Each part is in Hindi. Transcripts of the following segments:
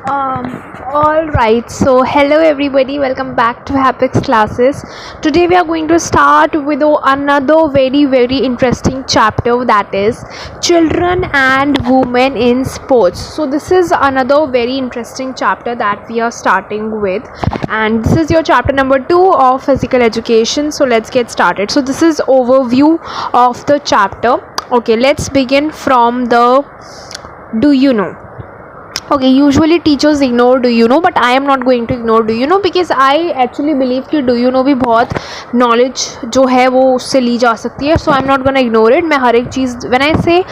All right, so hello everybody, welcome back to Hapex classes. Today we are going to start with another very interesting chapter, that is children and women in sports. So this is another very interesting chapter that we are starting with, and this is your chapter number 2 of physical education. So let's get started. So this is overview of the chapter. Okay, let's begin from the do you know. Okay, usually teachers ignore do you know, but I am not going to ignore do you know because I actually believe कि do you know भी बहुत knowledge जो है वो उससे ली जा सकती है. So I'm not gonna ignore it. मैं हर एक चीज़ when I say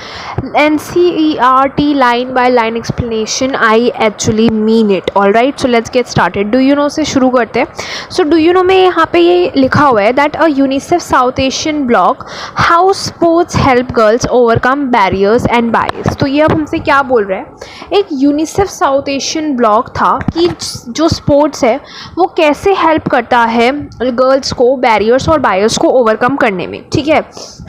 NCERT line by line explanation, I actually mean it. All right, so let's get started. Do you know से शुरू करते हैं. So do you know में यहाँ पे ये लिखा हुआ है that a UNICEF South Asian blog how sports help girls overcome barriers and bias. तो ये अब हमसे क्या बोल रहे हैं, एक यूनिसेफ साउथ एशियन ब्लॉग था कि जो स्पोर्ट्स है वो कैसे हेल्प करता है गर्ल्स को बैरियर्स और बायर्स को ओवरकम करने में. ठीक है,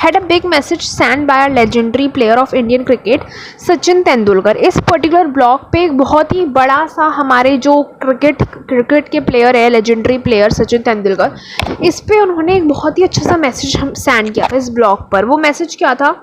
had a big message send by a legendary player of Indian cricket Sachin Tendulkar. इस पर्टिकुलर ब्लॉग पे एक बहुत ही बड़ा सा हमारे जो क्रिकेट के प्लेयर है, लेजेंडरी प्लेयर सचिन तेंदुलकर, इस पे उन्होंने एक बहुत ही अच्छा सा मैसेज सेंड किया था इस ब्लॉग पर. वो मैसेज क्या था,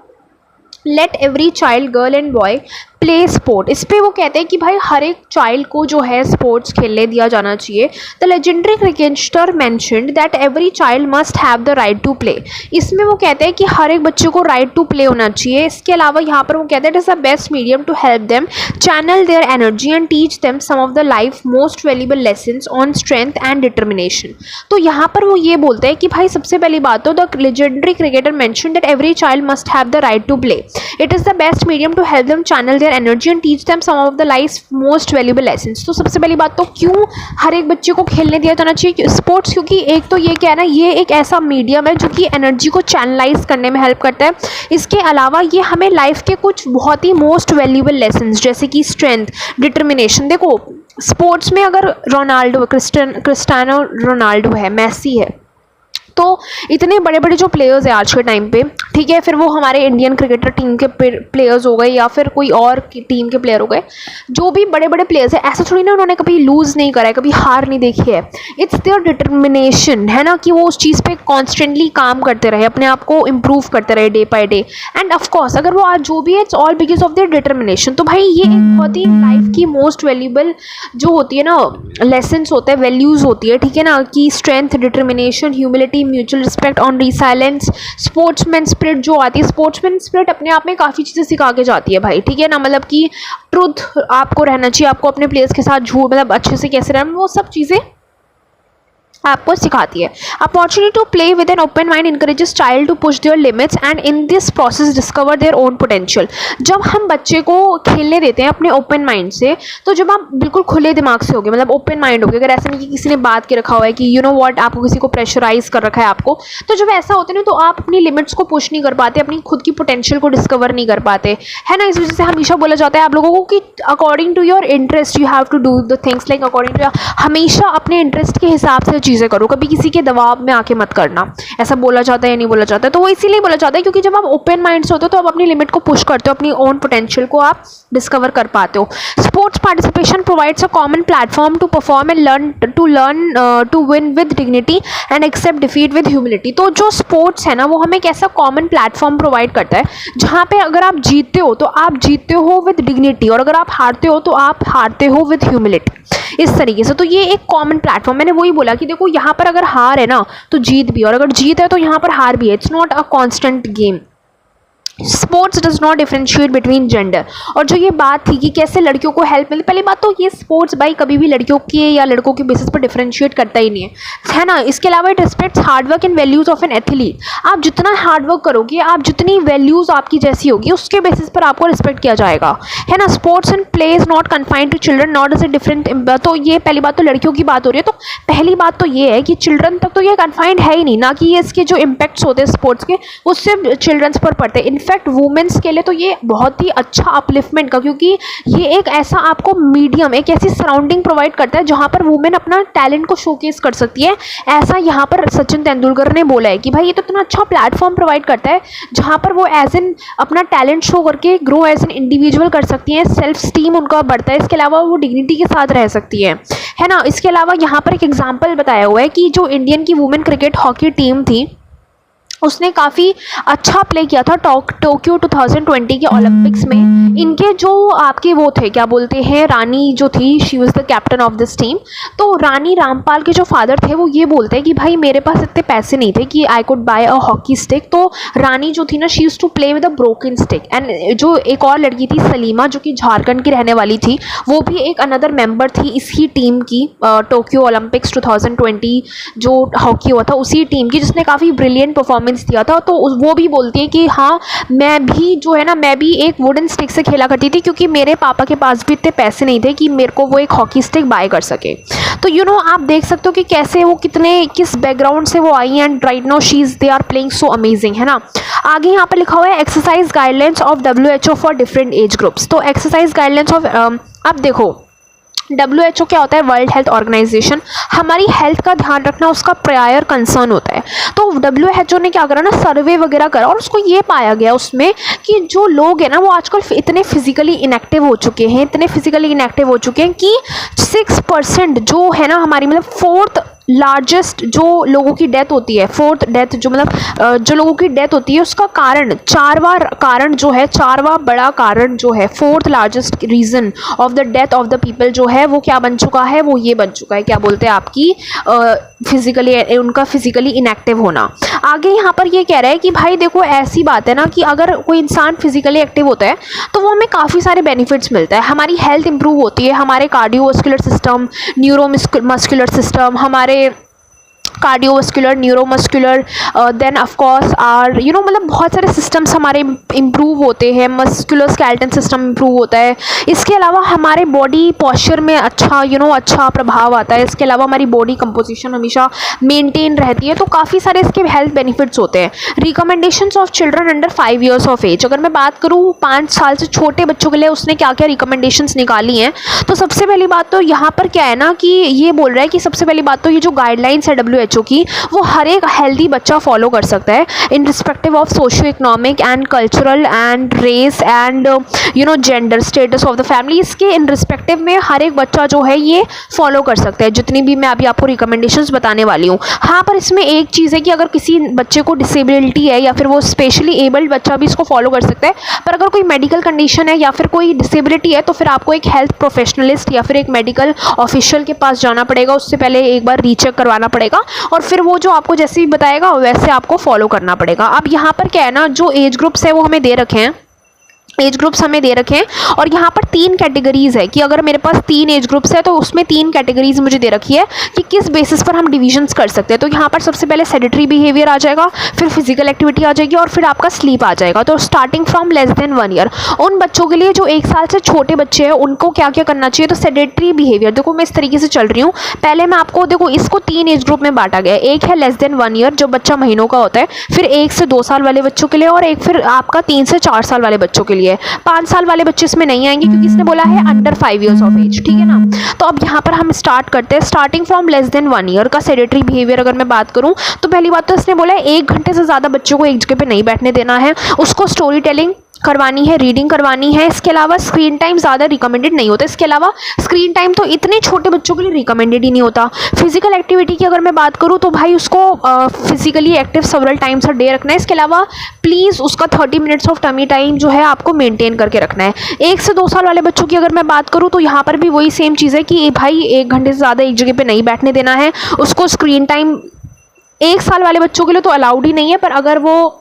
let every child girl and boy play sport. इस पर वो कहते हैं कि भाई हर एक चाइल्ड को जो है स्पोर्ट्स खेलने दिया जाना चाहिए. The legendary cricketer mentioned that every child must have the right to play. इसमें वो कहते हैं कि हर एक बच्चे को राइट टू प्ले होना चाहिए. इसके अलावा यहाँ पर वो कहते हैं it is the best medium to help them channel their energy and teach them some of the life most valuable lessons on strength and determination. तो यहाँ पर वो ये बोलते हैं कि भाई सबसे पहली बात तो the legendary cricketer mention that every child must have the right to play. It is the best medium to help them channel their energy and teach them some of the life most valuable lessons. तो सबसे पहली बात तो क्यों हर एक बच्चे को खेलने दिया जाना चाहिए स्पोर्ट्स, क्योंकि एक तो ये क्या है ना, ये एक ऐसा मीडियम है जो कि एनर्जी को चैनलाइज करने में हेल्प करता है. इसके अलावा ये हमें लाइफ के कुछ बहुत ही मोस्ट वैल्यूएबल लेसन्स जैसे कि स्ट्रेंथ, डिटर्मिनेशन. देखो स्पोर्ट्स में अगर रोनाल्डो, क्रिस्टियानो रोनाल्डो है, मैसी है, तो इतने बड़े बड़े जो प्लेयर्स हैं आज के टाइम पे, ठीक है, फिर वो हमारे इंडियन क्रिकेटर टीम के प्लेयर्स हो गए या फिर कोई और टीम के प्लेयर हो गए, जो भी बड़े बड़े प्लेयर्स हैं, ऐसा थोड़ी ना उन्होंने कभी लूज़ नहीं करा है, कभी हार नहीं देखी है. इट्स देयर डिटर्मिनेशन है ना कि वो उस चीज़ पे कॉन्स्टेंटली काम करते रहे, अपने आप को इम्प्रूव करते रहे day by day. And of course अगर वो आज जो भी है it's all because of their determination. तो भाई ये एक बहुत ही लाइफ की मोस्ट वैल्यूएबल जो होती है ना लेसन्स होते हैं, वैल्यूज़ होती है, ठीक है ना, कि strength, determination, humility, mutual respect, on resilience, sportsman spirit जो आती है. स्पोर्ट्समैन स्पिरिट अपने आप में काफ़ी चीज़ें सिखा के जाती है भाई, ठीक है ना, मतलब कि ट्रुथ आपको रहना चाहिए, आपको अपने प्लेयर्स के साथ झूठ मतलब अच्छे से कैसे रहना, वो सब चीज़ें आपको सिखाती है. Opportunity to play with an open mind encourages child to push their limits and in this process discover their own potential. जब हम बच्चे को खेलने देते हैं अपने ओपन माइंड से, तो जब आप बिल्कुल खुले दिमाग से होगे, मतलब ओपन माइंड होगे, अगर ऐसा नहीं कि किसी ने बात के रखा हुआ है कि यू नो व्हाट, आपको किसी को प्रेशराइज कर रखा है आपको, तो जब ऐसा होता है ना तो आप अपनी लिमिट्स को पुश नहीं कर पाते, अपनी खुद की पोटेंशियल को डिस्कवर नहीं कर पाते, है ना. इस वजह से हमेशा बोला जाता है आप लोगों को कि according to your interest you have to do the things like according to, हमेशा अपने इंटरेस्ट के हिसाब से चीज़ें करो, कभी किसी के दबाव में आके मत करना. ऐसा बोला जाता है या नहीं बोला जाता है, तो वो इसीलिए बोला जाता है क्योंकि जब आप ओपन माइंड से होते हो तो आप अपनी लिमिट को पुश करते हो, अपनी ओन पोटेंशियल को आप डिस्कवर कर पाते हो. Sports participation provides a common platform to perform and learn to win with dignity and accept defeat with humility. तो जो स्पोर्ट्स है ना वो हमें एक ऐसा कॉमन प्लेटफॉर्म प्रोवाइड करता है जहाँ पे अगर आप जीतते हो तो आप जीतते हो विद डिग्निटी, और अगर आप हारते हो तो आप हारते हो विद ह्यूमिलिटी, इस तरीके से. तो ये एक कॉमन प्लेटफॉर्म, मैंने वही बोला कि देखो यहाँ पर अगर हार है ना तो जीत भी, और अगर जीत है तो यहाँ पर हार भी है. It's not a constant game. Sports does not differentiate between gender. और जो ये बात थी कि कैसे लड़कियों को हेल्प मिले, पहली बात तो ये स्पोर्ट्स भाई कभी भी लड़कियों के या लड़कों के बेसिस पर डिफ्रेंशिएट करता ही नहीं है ना. इसके अलावा it respects hard work and values of an athlete. आप जितना हार्डवर्क करोगे, आप जितनी वैल्यूज़ आपकी जैसी होगी उसके बेसिस पर आपको रिस्पेक्ट किया जाएगा, है ना. Sports and play is not confined to children not is a different. तो ये पहली बात तो लड़कियों की बात हो रही है, तो पहली बात तो ये है कि चिल्ड्रन तक तो ये कन्फाइंड है ही नहीं, ना कि ये इसके जो इम्पैक्ट्स होते हैं स्पोर्ट्स के वो सिर्फ चिल्ड्रंस पर पड़ते हैं. इनफैक्ट वुमेन्स के लिए तो ये बहुत ही अच्छा अपलिफ्टमेंट का, क्योंकि ये एक ऐसा आपको मीडियम, एक ऐसी सराउंडिंग प्रोवाइड करता है जहाँ पर वुमेन अपना टैलेंट को शोकेस कर सकती है। ऐसा यहाँ पर सचिन तेंदुलकर ने बोला है कि भाई ये तो इतना अच्छा प्लेटफॉर्म प्रोवाइड करता है जहाँ पर वो एज एन अपना टैलेंट शो करके ग्रो एज एन इंडिविजुअल कर सकती हैं, सेल्फ स्टीम उनका बढ़ता है, इसके अलावा वो डिग्निटी के साथ रह सकती है ना। इसके अलावा यहाँ पर एक एग्जाम्पल बताया हुआ है कि जो इंडियन की वुमेन क्रिकेट हॉकी टीम थी उसने काफ़ी अच्छा प्ले किया था टोक्यो 2020 के ओलंपिक्स में। इनके जो आपके वो थे, क्या बोलते हैं, रानी जो थी, she was the captain of this team. तो रानी रामपाल के जो फादर थे वो ये बोलते हैं कि भाई मेरे पास इतने पैसे नहीं थे कि I could buy a hockey stick. तो रानी जो थी ना, she used to play with a broken stick. And जो एक और लड़की थी सलीमा, जो कि झारखंड की रहने वाली थी, वो भी एक अनदर मेंबर थी इसी टीम की, टोक्यो ओलंपिक्स 2020 जो हॉकी हुआ था उसी टीम की, जिसने काफ़ी ब्रिलियंट परफॉर्मेंस दिया था। तो वो भी बोलती है कि हाँ, मैं भी जो है ना, मैं भी एक वुडन स्टिक से खेला करती थी क्योंकि मेरे पापा के पास भी इतने पैसे नहीं थे कि मेरे को वो एक हॉकी स्टिक बाय कर सके। तो आप देख सकते हो कि कैसे वो किस बैकग्राउंड से वो आई, and right now they are playing so amazing, है ना। आगे यहाँ पर लिखा हुआ है exercise guidelines of WHO for different age groups. तो एक्सरसाइज गाइडलाइंस ऑफ, अब देखो WHO क्या होता है, वर्ल्ड हेल्थ ऑर्गेनाइजेशन। हमारी हेल्थ का ध्यान रखना उसका प्रायर कंसर्न होता है। तो WHO ने क्या करा ना, सर्वे वगैरह करा, और उसको ये पाया गया उसमें कि जो लोग हैं ना वो आजकल इतने फिजिकली इनएक्टिव हो चुके हैं कि 6% जो है ना हमारी, मतलब 4th लार्जेस्ट जो लोगों की डेथ होती है, 4th डेथ जो मतलब जो लोगों की डेथ होती है, उसका कारण, चारवा बड़ा कारण जो है, 4th largest reason of the death of the people जो है वो क्या बन चुका है, वो ये बन चुका है, क्या बोलते हैं, आपकी उनका फिजिकली इनएक्टिव होना। आगे यहाँ पर ये कह रहा है कि भाई देखो, ऐसी बात है ना कि अगर कोई इंसान फिजिकली एक्टिव होता है तो वो हमें काफ़ी सारे बेनिफिट्स मिलता है। हमारी हेल्थ इंप्रूव होती है, हमारे कार्डियोवास्कुलर सिस्टम, न्यूरोमस्कुलर सिस्टम, हमारे cardiovascular, neuromuscular, then of course are मतलब बहुत सारे सिस्टम्स हमारे इम्प्रूव होते हैं, मस्कुलर स्केलेटन सिस्टम इम्प्रूव होता है। इसके अलावा हमारे बॉडी पॉस्चर में अच्छा अच्छा प्रभाव आता है। इसके अलावा हमारी बॉडी कंपोजिशन हमेशा मेंटेन रहती है। तो काफ़ी सारे इसके हेल्थ बेनिफिट्स होते हैं। Recommendations of children under 5 years of age, अगर मैं बात करूँ 5 साल से छोटे बच्चों के लिए उसने क्या क्या रिकमेंडेशंस निकाली हैं, तो सबसे पहली बात तो यहाँ पर क्या है ना कि ये बोल रहा है कि सबसे पहली बात तो ये जो गाइडलाइंस है WHO की, वो हर एक हेल्दी बच्चा फॉलो कर सकता है in respective of socio economic and cultural and race and gender status of the family. इसके इन रिस्पेक्टिव में हर एक बच्चा जो है ये फॉलो कर सकता है, जितनी भी मैं अभी आपको रिकमेंडेशंस बताने वाली हूँ। हाँ, पर इसमें एक चीज़ है कि अगर किसी बच्चे को डिसेबिलिटी है या फिर वो स्पेशली एबल्ड बच्चा भी इसको फॉलो कर सकता है, पर अगर कोई मेडिकल कंडीशन है या फिर कोई डिसेबिलिटी है तो फिर आपको एक हेल्थ प्रोफेशनलिस्ट या फिर एक मेडिकल ऑफिशियल के पास जाना पड़ेगा। उससे पहले एक बार रीचेक करवाना पड़ेगा और फिर वो जो आपको जैसे भी बताएगा वैसे आपको फॉलो करना पड़ेगा। अब यहाँ पर क्या है ना, जो एज ग्रुप्स है वो हमें दे रखे हैं, और यहाँ पर 3 कैटेगरीज है कि अगर मेरे पास 3 एज ग्रुप्स है तो उसमें 3 कैटेगरीज मुझे दे रखी है कि किस बेसिस पर हम डिविजन्स कर सकते हैं। तो यहाँ पर सबसे पहले सेडेटरी बिहेवियर आ जाएगा, फिर फिजिकल एक्टिविटी आ जाएगी और फिर आपका स्लीप आ जाएगा। तो starting from less than 1 year, उन बच्चों के लिए जो 1 साल से छोटे बच्चे हैं उनको क्या क्या करना चाहिए। तो सेडेटरी बिहेवियर, देखो मैं इस तरीके से चल रही हूँ, पहले मैं आपको देखो इसको 3 एज ग्रुप में बांटा गया है। एक है लेस देन 1 year जो बच्चा महीनों का होता है, फिर 1 से 2 साल वाले बच्चों के लिए, और एक फिर आपका 3 से 4 साल वाले बच्चों के लिए। 5 साल वाले बच्चे इसमें नहीं आएंगे क्योंकि इसने बोला है अंडर 5 years ऑफ एज, ठीक है ना। तो अब यहाँ पर हम स्टार्ट करते हैं। Starting from less than 1 year का सेडेटरी बिहेवियर अगर मैं बात करूँ तो पहली बात तो इसने बोला है 1 घंटे से ज़्यादा बच्चों को एक जगह पे नहीं बैठने देना है, उसको स्टोरी टेलिंग करवानी है, रीडिंग करवानी है। इसके अलावा स्क्रीन टाइम ज़्यादा रिकमेंडेड नहीं होता। इसके अलावा स्क्रीन टाइम तो इतने छोटे बच्चों के लिए रिकमेंडेड ही नहीं होता। फिजिकल एक्टिविटी की अगर मैं बात करूँ तो भाई उसको physically active several times a day रखना है। इसके अलावा प्लीज़ उसका 30 minutes ऑफ टमी टाइम जो है आपको मेंटेन करके रखना है। 1 से 2 साल वाले बच्चों की अगर मैं बात करूँ तो यहाँ पर भी वही सेम चीज़ है कि भाई 1 घंटे से ज़्यादा एक जगह पर नहीं बैठने देना है। उसको स्क्रीन टाइम 1 साल वाले बच्चों के लिए तो अलाउड ही नहीं है, पर अगर वो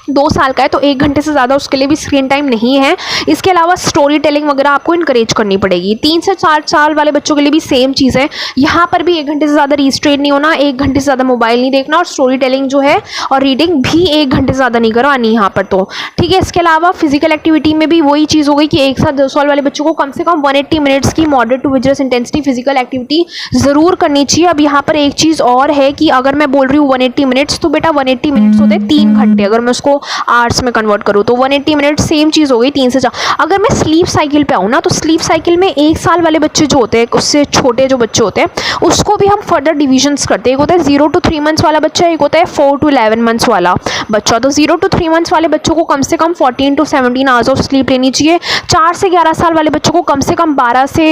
2 साल का है तो 1 घंटे से ज़्यादा उसके लिए भी स्क्रीन टाइम नहीं है। इसके अलावा स्टोरी टेलिंग वगैरह आपको इनकरेज करनी पड़ेगी। 3 से 4 साल वाले बच्चों के लिए भी सेम चीज़ है, यहाँ पर भी 1 घंटे से ज़्यादा रिस्ट्रेन नहीं होना, 1 घंटे से ज़्यादा मोबाइल नहीं देखना, और स्टोरी टेलिंग जो है और रीडिंग भी 1 घंटे से ज़्यादा नहीं करवानी यहाँ पर, तो ठीक है। इसके अलावा फिजिकल एक्टिविटी में भी वही चीज़ हो गई कि 1 से 2 साल वाले बच्चों को कम से कम 180 मिनट्स की moderate to vigorous intensity physical activity ज़रूर करनी चाहिए। अब यहाँ पर एक चीज़ और है कि अगर मैं बोल रही हूँ 180 मिनट्स, तो बेटा 180 मिनट्स होते हैं 3 घंटे। अगर मैं उसको उसको आवर्स में कन्वर्ट करूँ तो 180 मिनट सेम चीज़ हो गई 3 से 4। अगर मैं स्लीप साइकिल पे आऊँ ना, तो स्लीप साइकिल में 1 साल वाले बच्चे जो होते हैं, उससे छोटे जो बच्चे होते हैं, उसको भी हम फर्दर डिविजन्स करते हैं। एक होता है 0 to 3 मंथ्स वाला बच्चा, एक होता है 4 to 11 मंथ्स वाला बच्चा। तो 0 to 3 मंथ्स वाले बच्चों को कम से कम 14 to 17 आवर्स ऑफ स्लीप लेनी चाहिए। 4 से 11 साल वाले बच्चों को कम से कम 12 से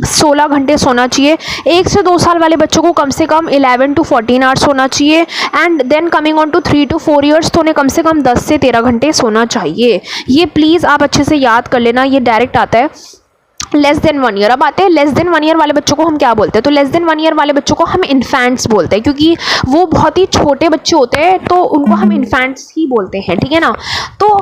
16 घंटे सोना चाहिए। 1 से 2 साल वाले बच्चों को कम से कम 11 to 14 आवर्स सोना चाहिए। And then coming on to 3 to 4 years तो उन्हें कम से कम 10 से 13 घंटे सोना चाहिए। ये प्लीज़ आप अच्छे से याद कर लेना, ये डायरेक्ट आता है। Less than 1 year. अब आते हैं लेस देन 1 ईयर वाले बच्चों को हम क्या बोलते हैं। तो लेस देन 1 ईयर वाले बच्चों को हम इन्फेंट्स बोलते हैं, क्योंकि वो बहुत ही छोटे बच्चे होते हैं, तो उनको हम इन्फेंट्स ही बोलते हैं, ठीक है ना। तो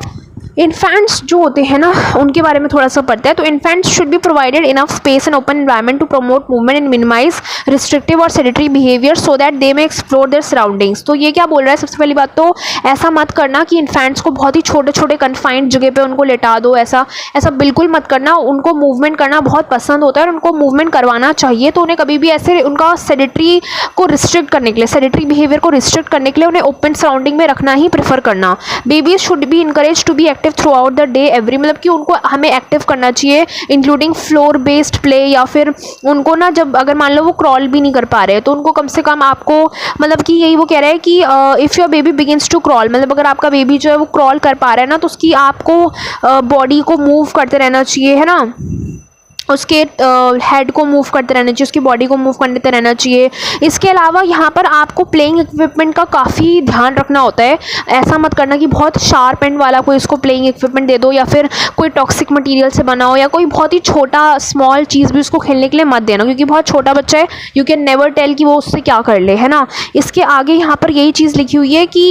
इन्फेंट्स जो होते हैं ना, उनके बारे में थोड़ा सा पढ़ते हैं। तो infants should be provided enough space and open environment to promote movement and minimize restrictive और सेडेटरी बिहेवियर सो दैट दे में एक्सप्लोर देयर सराउंडिंग्स। तो ये क्या बोल रहा है, सबसे पहली बात तो ऐसा मत करना कि इन्फेंट्स को बहुत ही छोटे छोटे कन्फाइंड जगह पे उनको लेटा दो, ऐसा बिल्कुल मत करना। उनको मूवमेंट करना बहुत पसंद होता है और उनको मूवमेंट करवाना चाहिए। तो उन्हें कभी भी ऐसे उनका सेडेटरी को रिस्ट्रिक्ट करने के लिए, सेडेटरी बिहेवियर को रिस्ट्रिक्ट करने के लिए उन्हें ओपन सराउंडिंग में रखना ही प्रेफर करना। Babies should be encourage to be active throughout the day every, मतलब कि उनको हमें एक्टिव करना चाहिए, इंक्लूडिंग फ्लोर बेस्ड प्ले, या फिर उनको ना जब अगर मान लो वो क्रॉल भी नहीं कर पा रहे हैं तो उनको कम से कम आपको, मतलब कि यही वो कह रहा है कि if your baby begins to crawl, मतलब अगर आपका बेबी जो है वो क्रॉल कर पा रहा है ना, तो उसकी आपको बॉडी को मूव करते रहना चाहिए, है ना, उसके हेड को मूव करते रहना चाहिए, उसकी बॉडी को मूव करते रहना चाहिए। इसके अलावा यहाँ पर आपको प्लेइंग इक्विपमेंट का काफ़ी ध्यान रखना होता है। ऐसा मत करना कि बहुत शार्प एंड वाला कोई इसको प्लेइंग इक्विपमेंट दे दो, या फिर कोई टॉक्सिक मटेरियल से बना हो, या कोई बहुत ही छोटा स्मॉल चीज़ भी उसको खेलने के लिए मत देना, क्योंकि बहुत छोटा बच्चा है, यू कैन नेवर टेल कि वो उससे क्या कर ले, है ना। इसके आगे यहाँ पर यही चीज़ लिखी हुई है कि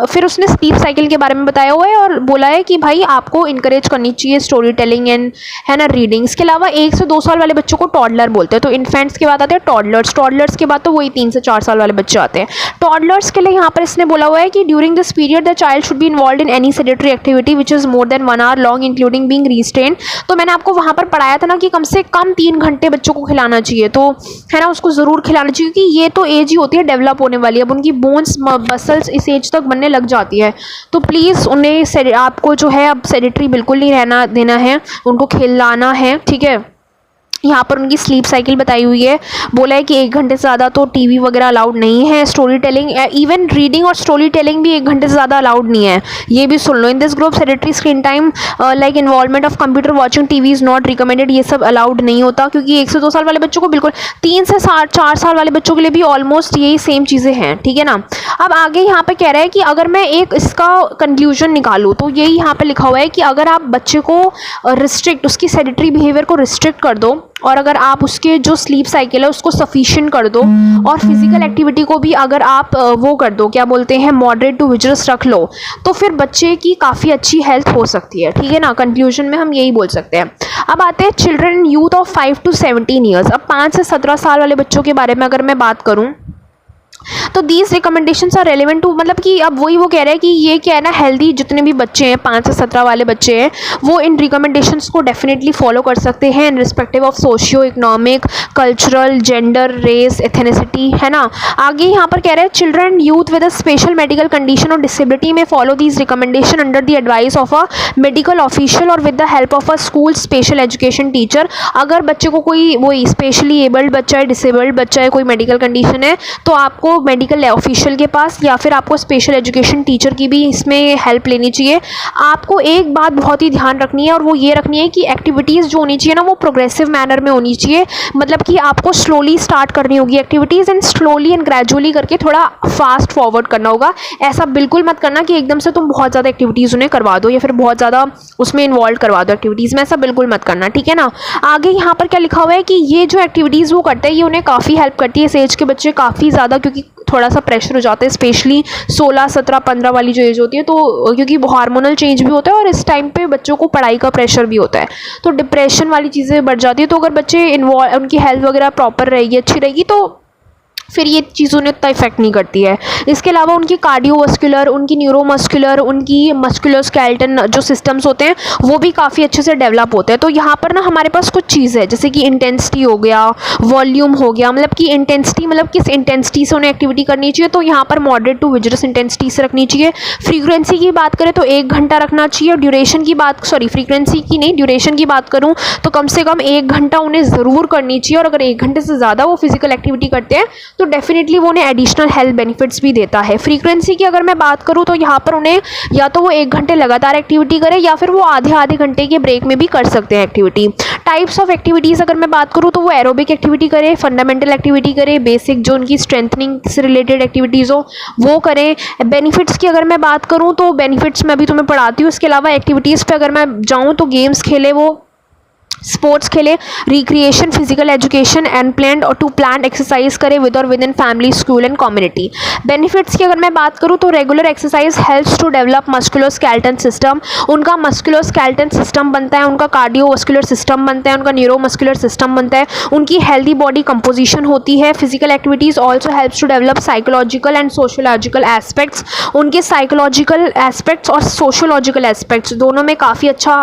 फिर उसने स्लीप साइकिल के बारे में बताया हुआ है और बोला है कि भाई आपको इंकरेज करनी चाहिए स्टोरी टेलिंग एंड, है ना, रीडिंग। इसके अलावा 1 से 2 साल वाले बच्चों को टॉडलर बोलते हैं। तो इन्फेंट्स के बाद आते हैं टॉडलर्स। टॉडलर्स के बाद तो वही 3 से 4 साल वाले बच्चे आते हैं। टॉडलर्स के लिए यहाँ पर इसने बोला हुआ है कि during this period the child should be involved in any sedentary activity which is more than 1 hour long including being restrained. तो मैंने आपको वहाँ पर पढ़ाया था ना कि कम से कम 3 घंटे बच्चों को खिलाना चाहिए, तो है ना, उसको ज़रूर खिलाना चाहिए, क्योंकि ये तो एज ही होती है डेवलप होने वाली है। अब उनकी बोन्स मसल्स इस एज तक बनने लग जाती है, तो प्लीज़ उन्हें आपको जो है अब सेडेटरी बिल्कुल नहीं रहना देना है, उनको खिलाना है, ठीक है। यहाँ पर उनकी स्लीप साइकिल बताई हुई है। बोला है कि 1 घंटे से ज़्यादा तो टीवी वगैरह अलाउड नहीं है। स्टोरी टेलिंग, इवन रीडिंग और स्टोरी टेलिंग भी 1 घंटे से ज़्यादा अलाउड नहीं है, ये भी सुन लो। In this group sedentary screen time like involvement of computer watching TV is not recommended, ये सब अलाउड नहीं होता, क्योंकि 1 से 2 साल वाले बच्चों को बिल्कुल, 3 से 4 साल वाले बच्चों के लिए भी ऑलमोस्ट यही सेम चीज़ें हैं, ठीक है ना। अब आगे यहाँ पर कह रहा है कि अगर मैं एक इसका कंक्लूजन निकालूँ तो यही यहाँ पर लिखा हुआ है कि अगर आप बच्चे को रिस्ट्रिक्ट, उसकी सेडेटरी बिहेवियर को रिस्ट्रिक्ट कर दो, और अगर आप उसके जो स्लीप साइकिल है उसको सफिशिएंट कर दो, और फिजिकल एक्टिविटी को भी अगर आप वो कर दो, क्या बोलते हैं, मॉडरेट टू विजरस रख लो, तो फिर बच्चे की काफ़ी अच्छी हेल्थ हो सकती है, ठीक है ना। कंक्लूजन में हम यही बोल सकते हैं। अब आते हैं children and youth of 5 to 17 years. अब 5 से 17 साल वाले बच्चों के बारे में अगर मैं बात करूँ तो these recommendations are relevant to, मतलब कि अब वही वो कह रहा है कि ये क्या है ना, हेल्दी जितने भी बच्चे हैं 5 से 17 वाले बच्चे हैं, वो इन रिकमेंडेशंस को डेफिनेटली फॉलो कर सकते हैं in respective of socio economic, cultural, gender, race, ethnicity, है ना। आगे यहाँ पर कह रहे हैं children youth with a special medical condition और डिसेबिलिटी में follow these recommendation under the advice of a medical official और with the help of a school special education teacher. अगर बच्चे को कोई वही स्पेशली एबल्ड बच्चा है, डिसेबल्ड बच्चा है, कोई मेडिकल कंडीशन है, तो आपको मेडिकल ऑफिशियल के पास या फिर आपको स्पेशल एजुकेशन टीचर की भी इसमें हेल्प लेनी चाहिए। आपको एक बात बहुत ही ध्यान रखनी है, और वो ये रखनी है कि एक्टिविटीज़ जो होनी चाहिए ना, वो प्रोग्रेसिव मैनर में होनी चाहिए, मतलब कि आपको स्लोली स्टार्ट करनी होगी activities, and slowly and gradually करके थोड़ा फास्ट फॉरवर्ड करना होगा। ऐसा बिल्कुल मत करना कि एकदम से तुम बहुत ज़्यादा एक्टिविटीज़ उन्हें करवा दो, या फिर बहुत ज़्यादा उसमें इन्वॉल्व करवा दो एक्टिविटीज़ में, ऐसा बिल्कुल मत करना, ठीक है ना। आगे यहाँ पर क्या लिखा हुआ है कि ये जो एक्टिविटीज़ वो करते हैं ये उन्हें काफ़ी हेल्प करती है, इस एज के बच्चे काफ़ी ज़्यादा, क्योंकि थोड़ा सा प्रेशर हो जाता है, स्पेशली 16, 17, 15 वाली जो एज होती है, तो क्योंकि हार्मोनल चेंज भी होता है और इस टाइम पे बच्चों को पढ़ाई का प्रेशर भी होता है, तो डिप्रेशन वाली चीज़ें बढ़ जाती है। तो अगर बच्चे इन्वॉल्व, उनकी हेल्थ वगैरह प्रॉपर रहेगी, अच्छी रहेगी, तो फिर ये चीज़ उन्हें उतना इफेक्ट नहीं करती है। इसके अलावा उनकी कार्डियोवास्कुलर, उनकी न्यूरोमस्कुलर, उनकी मस्कुलोस्केलेटन जो सिस्टम्स होते हैं वो भी काफ़ी अच्छे से डेवलप होते हैं। तो यहाँ पर ना हमारे पास कुछ चीज़ है जैसे कि इंटेंसिटी हो गया, वॉल्यूम हो गया, मतलब कि इंटेंसिटी मतलब किस इंटेंसिटी से उन्हें एक्टिविटी करनी चाहिए, तो यहाँ पर मॉडरेट टू विजरस इंटेंसिटी से रखनी चाहिए। फ्रीक्वेंसी की बात करें तो 1 घंटा रखना चाहिए। ड्यूरेशन की बात, सॉरी फ्रीक्वेंसी की नहीं, ड्यूरेशन की बात करूँ तो कम से कम 1 घंटा उन्हें ज़रूर करनी चाहिए। और अगर 1 घंटे से ज़्यादा वो फिजिकल एक्टिविटी करते हैं तो डेफिनेटली वो उन्हें एडिशनल हेल्थ बेनिफिट्स भी देता है। फ्रीक्वेंसी की अगर मैं बात करूँ तो यहाँ पर उन्हें या तो वो 1 घंटे लगातार एक्टिविटी करें या फिर वो आधे घंटे के ब्रेक में भी कर सकते हैं एक्टिविटी। टाइप्स ऑफ एक्टिविटीज़ अगर मैं बात करूँ तो वो एरोबिक एक्टिविटी करें, फंडामेंटल एक्टिविटी करें, बेसिक जो उनकी स्ट्रेंथनिंग से रिलेटेड एक्टिविटीज़ हो वो करें। बेनिफिट्स की अगर मैं बात करूँ तो बेनिफिट्स मैं अभी तुम्हें पढ़ाती हूँ। इसके अलावा एक्टिविटीज़ पे अगर मैं जाऊँ तो गेम्स खेले, वो स्पोर्ट्स खेले, recreation, physical education, and plan और टू प्लान एक्सरसाइज करें विद और within family, school and community. Benefits की अगर मैं बात करूँ तो regular exercise helps to develop musculoskeleton system, उनका मस्कुलोस्केलेटन सिस्टम बनता है, उनका कार्डियोवास्कुलर सिस्टम बनता है, उनका न्यूरोमस्कुलर सिस्टम बनता है, उनकी हेल्दी बॉडी कंपोजिशन होती है। Physical activities also helps to develop psychological and sociological aspects, उनके साइकोलॉजिकल एस्पेक्ट्स और सोशोलॉजिकल एस्पेक्ट्स दोनों में काफ़ी अच्छा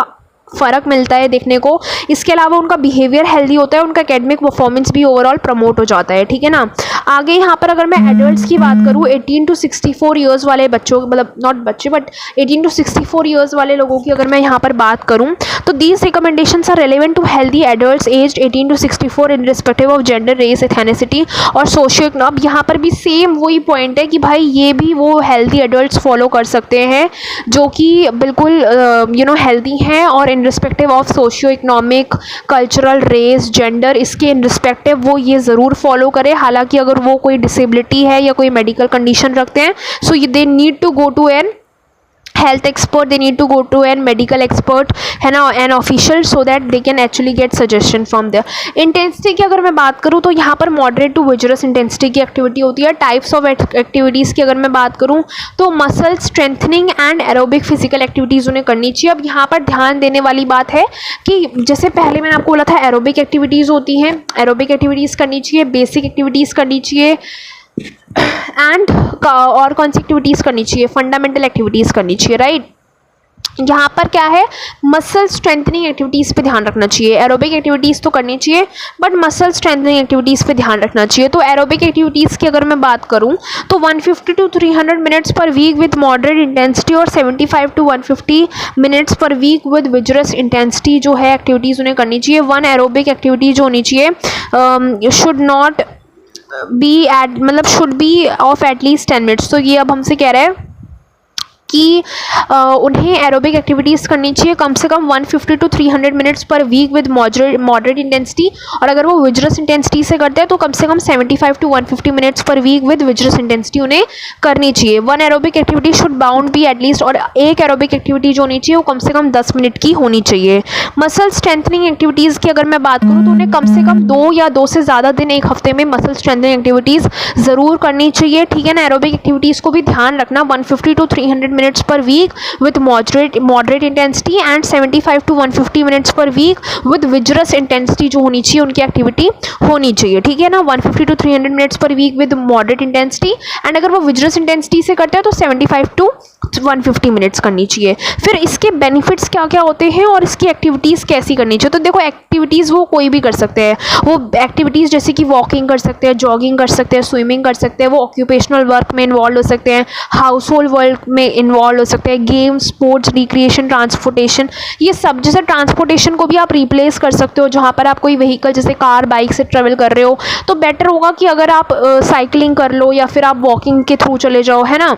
फ़र्क मिलता है देखने को। इसके अलावा उनका बिहेवियर हेल्दी होता है, उनका एकेडमिक परफॉर्मेंस भी ओवरऑल प्रमोट हो जाता है, ठीक है ना। आगे यहाँ पर अगर मैं एडल्ट्स की बात करूँ, 18 to 64 ईयर्स वाले बच्चों, मतलब नॉट बच्चे बट 18 to 64 ईयर्स वाले लोगों की अगर मैं यहाँ पर बात करूँ तो these recommendations are relevant to healthy adults aged 18 to 64 in respective of gender, race, ethnicity और सोशियो। अब यहाँ पर भी सेम वही पॉइंट है कि भाई ये भी वो हेल्दी एडल्ट्स फॉलो कर सकते हैं जो कि बिल्कुल हेल्दी हैं और in respective of socio economic, cultural, race, gender, इसके इन रिस्पेक्टिव वो ये ज़रूर फॉलो करें। हालांकि अगर वो कोई डिसेबिलिटी है या कोई मेडिकल कंडीशन रखते हैं so they need to go to an health expert, they need to go to an medical expert, है ना, an official, so that they can actually get suggestion from there. Intensity की अगर मैं बात करूँ तो यहाँ पर मॉडरेट टू विजरस इंटेंसिटी की एक्टिविटी होती है। टाइप्स ऑफ एक्टिविटीज़ की अगर मैं बात करूँ तो muscle strengthening and aerobic physical activities उन्हें करनी चाहिए। अब यहाँ पर ध्यान देने वाली बात है कि जैसे पहले मैंने आपको बोला था एरोबिक एक्टिविटीज़ होती हैं, एरोबिक एक्टिविटीज़ करनी चाहिए, बेसिक एक्टिविटीज़ करनी चाहिए एंड और कौन सी एक्टिविटीज़ करनी चाहिए, फंडामेंटल एक्टिविटीज़ करनी चाहिए, राइट। यहाँ पर क्या है, मसल स्ट्रेंथनिंग एक्टिविटीज़ पे ध्यान रखना चाहिए। एरोबिक एक्टिविटीज़ तो करनी चाहिए बट मसल स्ट्रेंथनिंग एक्टिविटीज़ पे ध्यान रखना चाहिए। तो एरोबिक एक्टिविटीज़ की अगर मैं बात करूँ तो 150 to 300 मिनट्स पर वीक विद मॉडरेट इंटेंसिटी और 75 to 150 मिनट्स पर वीक विद विजरस इंटेंसिटी जो है एक्टिविटीज़ उन्हें करनी चाहिए। वन एरोबिक एक्टिविटी जो होनी चाहिए शुड नॉट बी एट, मतलब should be of at least 10 minutes. तो ये अब हमसे कह रहा है कि उन्हें एरोबिक एक्टिविटीज़ करनी चाहिए कम से कम 150 to 300 मिनट्स पर वीक विद मॉडरेट इंटेंसिटी, और अगर वो विजरस इंटेंसिटी से करते हैं तो कम से कम 75 to 150 मिनट्स पर वीक विद विजरस इंटेंसिटी उन्हें करनी चाहिए। One aerobic activity should bound be at least, और एक एरोबिक एक्टिविटी जो होनी चाहिए वो कम से कम 10 मिनट की होनी चाहिए। मसल स्ट्रेंथनिंग एक्टिविटीज़ की अगर मैं बात करूँ तो उन्हें कम से कम 2 या 2 से ज़्यादा दिन एक हफ्ते में मसल स्ट्रेंथनिंग एक्टिविटीज़ ज़रूर करनी चाहिए, ठीक है ना। एरोबिक एक्टिविटीज़ को भी ध्यान रखना, 150 to 300 मिनट्स पर week with moderate intensity and 75 to 150 minutes पर वीक विद विजरस इंटेंसिटी जो होनी चाहिए उनकी एक्टिविटी होनी चाहिए, ठीक है ना। 150 to 300 मिनट्स पर week with moderate intensity, and अगर वो विजरस इंटेंसिटी से करते हैं तो 75 to 150 मिनट्स करनी चाहिए। फिर इसके बेनिफिट्स क्या क्या होते हैं और इसकी एक्टिविटीज़ कैसी करनी चाहिए। तो देखो एक्टिविटीज़ वो कोई भी कर सकते हैं, वो एक्टिविटीज़ जैसे कि वॉकिंग कर सकते हैं, जॉगिंग कर सकते हैं, स्विमिंग कर सकते हैं, वो ऑक्यूपेशनल वर्क में इन्वॉल्व हो सकते हैं, हाउस होल्ड वर्क में इन्वॉल्व हो सकते हैं, गेम्स, स्पोर्ट्स, रिक्रिएशन, ट्रांसपोर्टेशन, ये सब। जैसे ट्रांसपोर्टेशन को भी आप रिप्लेस कर सकते हो, जहाँ पर आप कोई व्हीकल जैसे कार, बाइक से ट्रेवल कर रहे हो तो बेटर होगा कि अगर आप साइकिलिंग कर लो या फिर आप वॉकिंग के थ्रू चले जाओ, है ना।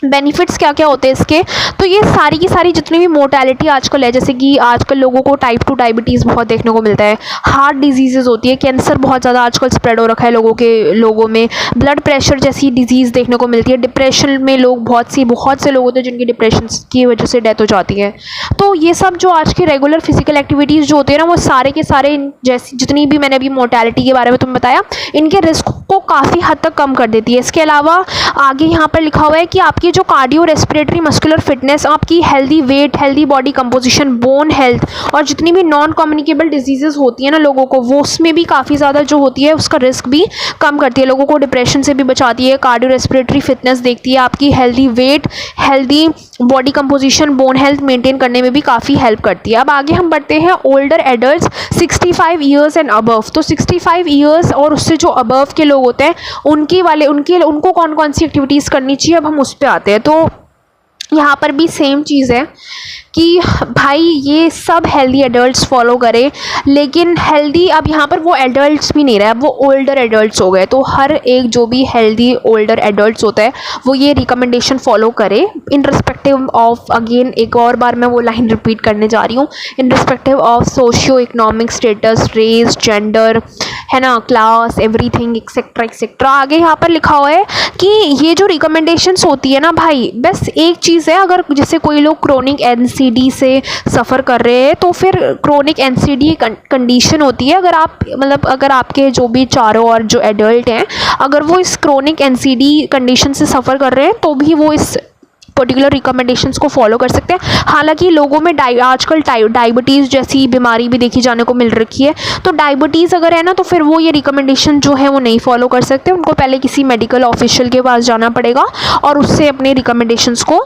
बेनिफिट्स क्या क्या होते हैं इसके, तो ये सारी की सारी जितनी भी मोर्टेलिटी आजकल है, जैसे कि आजकल लोगों को टाइप 2 डायबिटीज़ बहुत देखने को मिलता है, हार्ट डिजीज़ होती है, कैंसर बहुत ज़्यादा आजकल स्प्रेड हो रखा है लोगों में, ब्लड प्रेशर जैसी डिजीज़ देखने को मिलती है, डिप्रेशन में लोग बहुत से लोग होते हैं जिनकी डिप्रेशन की वजह से डेथ हो जाती है। तो ये सब जो आज के रेगुलर फिजिकल एक्टिविटीज़ जो होते हैं ना, वो सारे के सारे जैसी जितनी भी मैंने अभी मोर्टेलिटी के बारे में तुम्हें बताया, इनके रिस्क को काफ़ी हद तक कम कर देती है। इसके अलावा आगे यहाँ पर लिखा हुआ है कि आपकी आपकी जो कार्डियो रेस्पिरेटरी मस्कुलर फिटनेस, आपकी healthy weight, healthy body composition, bone health और जितनी भी नॉन कम्युनिकेबल डिजीजेस होती है ना लोगों को, वो उसमें भी काफ़ी ज़्यादा जो होती है उसका रिस्क भी कम करती है, लोगों को डिप्रेशन से भी बचाती है। कार्डियो रेस्पिरेटरी फिटनेस देखती है, आपकी healthy weight, healthy body composition, bone health maintain करने में भी काफ़ी हेल्प करती है। अब आगे हम बढ़ते हैं older adults 65 years and above. तो 65 ईयर्स और उससे जो अबव के लोग होते हैं उनको कौन कौन सी एक्टिविटीज़ करनी चाहिए, अब हम उस पर आते हैं। तो यहाँ पर भी सेम चीज़ है कि भाई ये सब हेल्दी एडल्ट्स फॉलो करें, लेकिन हेल्दी अब यहाँ पर वो एडल्ट्स भी नहीं रहे, अब वो ओल्डर एडल्ट्स हो गए। तो हर एक जो भी हेल्दी ओल्डर एडल्ट्स होता है वो ये रिकमेंडेशन फॉलो करे इन रिस्पेक्टिव ऑफ, अगेन एक और बार मैं वो लाइन रिपीट करने जा रही हूँ, in respective of socio economic status, race, gender, है ना, क्लास, एवरीथिंग एक्सेट्रा एक्सेट्रा। आगे यहाँ पर लिखा हुआ है कि ये जो रिकमेंडेशंस होती है ना भाई, बस एक चीज़ है, अगर जैसे कोई लोग क्रोनिक एनसीडी से सफ़र कर रहे हैं तो फिर क्रोनिक एनसीडी कंडीशन होती है, अगर आप मतलब अगर आपके जो भी चारों और जो एडल्ट हैं अगर वो इस क्रोनिक एनसीडी कंडीशन से सफ़र कर रहे हैं तो भी वो इस पर्टिकुलर रिकमेंडेशंस को फॉलो कर सकते हैं। हालांकि लोगों में आजकल डायबिटीज़ जैसी बीमारी भी देखी जाने को मिल रखी है, तो डायबिटीज़ अगर है ना तो फिर वो ये रिकमेंडेशन जो है वो नहीं फॉलो कर सकते, उनको पहले किसी मेडिकल ऑफिशियल के पास जाना पड़ेगा और उससे अपने रिकमेंडेशंस को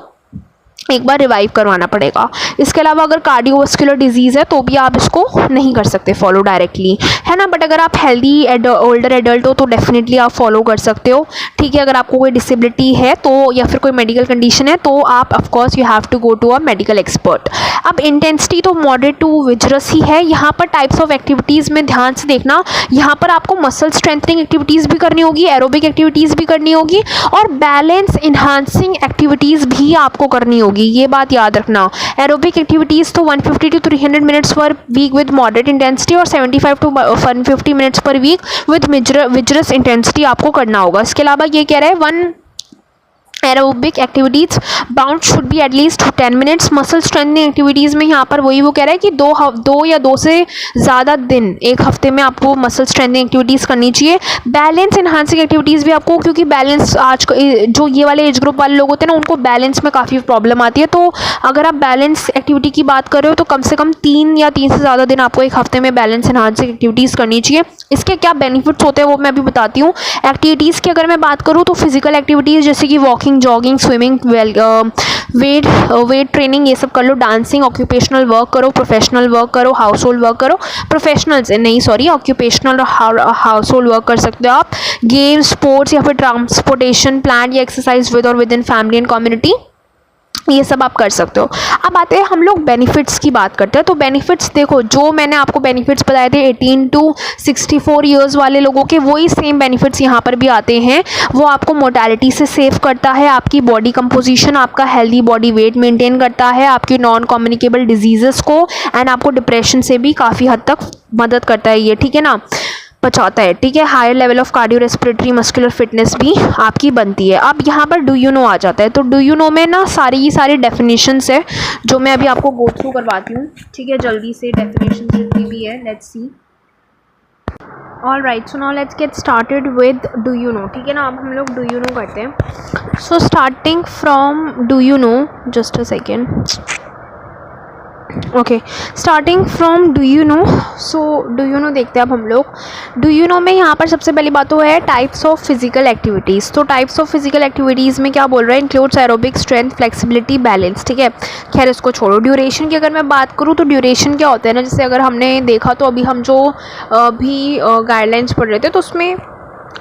एक बार रिवाइव करवाना पड़ेगा। इसके अलावा अगर कार्डियोवास्कुलर डिजीज़ है तो भी आप इसको नहीं कर सकते फॉलो डायरेक्टली, है ना। बट अगर आप हेल्दी ओल्डर एडल्ट हो तो डेफिनेटली आप फॉलो कर सकते हो, ठीक है। अगर आपको कोई डिसेबिलिटी है तो या फिर कोई मेडिकल कंडीशन है तो आप of course you have to go to a medical expert. अब इंटेंसिटी तो मॉडरेट टू विजरस ही है। यहाँ पर टाइप्स ऑफ एक्टिविटीज़ में ध्यान से देखना, यहाँ पर आपको मसल स्ट्रेंथनिंग एक्टिविटीज़ भी करनी होगी, एरोबिक एक्टिविटीज़ भी करनी होगी और बैलेंस इन्हांसिंग एक्टिविटीज़ भी आपको करनी होगी, ये बात याद रखना। एरोबिक एक्टिविटीज़ तो 150 to 300 मिनट्स पर वीक विद मॉडरेट इंटेंसिटी और 75 to 150 मिनट्स पर वीक विद विजरस इंटेंसिटी आपको करना होगा। इसके अलावा ये कह रहा है 1 aerobic activities bound should be at least 10 minutes. Muscle strengthening activities में यहाँ पर वो कह रहा है कि दो या दो से ज़्यादा दिन एक हफ्ते में आपको मसल स्ट्रेंथनिंग एक्टिविटीज़ करनी चाहिए। बैलेंस इन्हांसिंग एक्टिविटीज़ भी आपको, क्योंकि बैलेंस आज जो ये वाले एज ग्रुप वाले लोग होते हैं ना उनको बैलेंस में काफ़ी प्रॉब्लम आती है, तो अगर आप बैलेंस एक्टिविटी की बात कर रहे हो तो कम से कम 3 से ज़्यादा दिन आपको एक हफ्ते में बैलेंस इन्हांसिंग एक्टिविटीज़ करनी चाहिए। इसके क्या बेनिफिट्स होते हैं वो मैं अभी बताती हूँ। एक्टिविटीज़ की अगर मैं बात करूँ तो फिजिकल एक्टिविटीज़ जैसे कि walking, jogging, swimming, weight training ये सब कर लो। डांसिंग, ऑक्यूपेशनल वर्क करो, प्रोफेशनल वर्क करो, हाउस होल्ड वर्क करो। ऑक्यूपेशनल और हाउस होल्ड वर्क कर सकते हो आप। गेम्स, स्पोर्ट्स या फिर ट्रांसपोर्टेशन, प्लान या एक्सरसाइज विद और within family and community, ये सब आप कर सकते हो। अब आते हैं हम लोग बेनिफिट्स की बात करते हैं। तो बेनिफिट्स देखो, जो मैंने आपको बेनिफिट्स बताए थे 18 to 64 ईयर्स वाले लोगों के, वही सेम बेनिफिट्स यहाँ पर भी आते हैं। वो आपको मोर्टेलिटी से सेव करता है, आपकी बॉडी कंपोजिशन, आपका हेल्दी बॉडी वेट मेंटेन करता है, आपकी नॉन कम्युनिकेबल डिजीज़ेस को एंड आपको डिप्रेशन से भी काफ़ी हद तक मदद करता है ये, ठीक है ना, बचाता है, ठीक है। Higher level of cardio respiratory muscular fitness भी आपकी बनती है। अब यहाँ पर डू यू नो आ जाता है। तो डू यू नो में ना सारी डेफिनेशंस है जो मैं अभी आपको गो थ्रू करवाती हूँ, ठीक है, जल्दी से डेफिनेशन जितनी भी है, let's see. All right, so now let's get started with do you know, ठीक है ना। अब हम लोग डू यू नो करते हैं। So starting from do you know, just a second, okay, starting from do you know. So do you know देखते हैं अब हम लोग। डू यू नो में यहाँ पर सबसे पहली बात तो है टाइप्स ऑफ फिजिकल एक्टिविटीज़। तो टाइप्स ऑफ फिजिकल एक्टिविटीज़ में क्या बोल रहा है, includes aerobic, strength, flexibility, balance, ठीक है। खैर इसको छोड़ो। ड्यूरेशन की अगर मैं बात करूँ तो ड्यूरेशन क्या होता है ना, जैसे अगर हमने देखा तो अभी हम जो भी गाइडलाइंस पढ़ रहे थे तो उसमें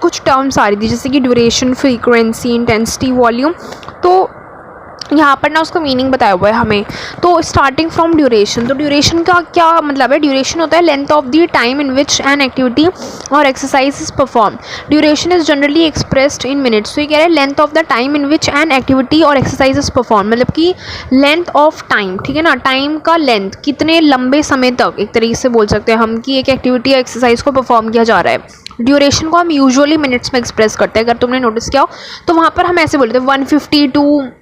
कुछ टर्म्स आ रही थी जैसे कि ड्यूरेशन, फ्रीक्वेंसी, इंटेंसिटी, वॉल्यूम। तो यहाँ पर ना उसका मीनिंग बताया हुआ है हमें। तो स्टार्टिंग फ्रॉम ड्यूरेशन, तो ड्यूरेशन का क्या मतलब है, ड्यूरेशन होता है length of the time in which an activity or exercise is perform. Duration is generally expressed in minutes. तो ये कह रहे हैं length of the time in which an activity or exercise is perform, मतलब कि लेंथ ऑफ टाइम, ठीक है ना, टाइम का लेंथ, कितने लंबे समय तक एक तरीके से बोल सकते हैं हम कि एक एक्टिविटी या एक्सरसाइज को परफॉर्म किया जा रहा है। ड्यूरेशन को हम यूजुअली मिनट्स में एक्सप्रेस करते हैं। अगर तुमने नोटिस किया हो तो वहाँ पर हम ऐसे बोलते हैं 150 to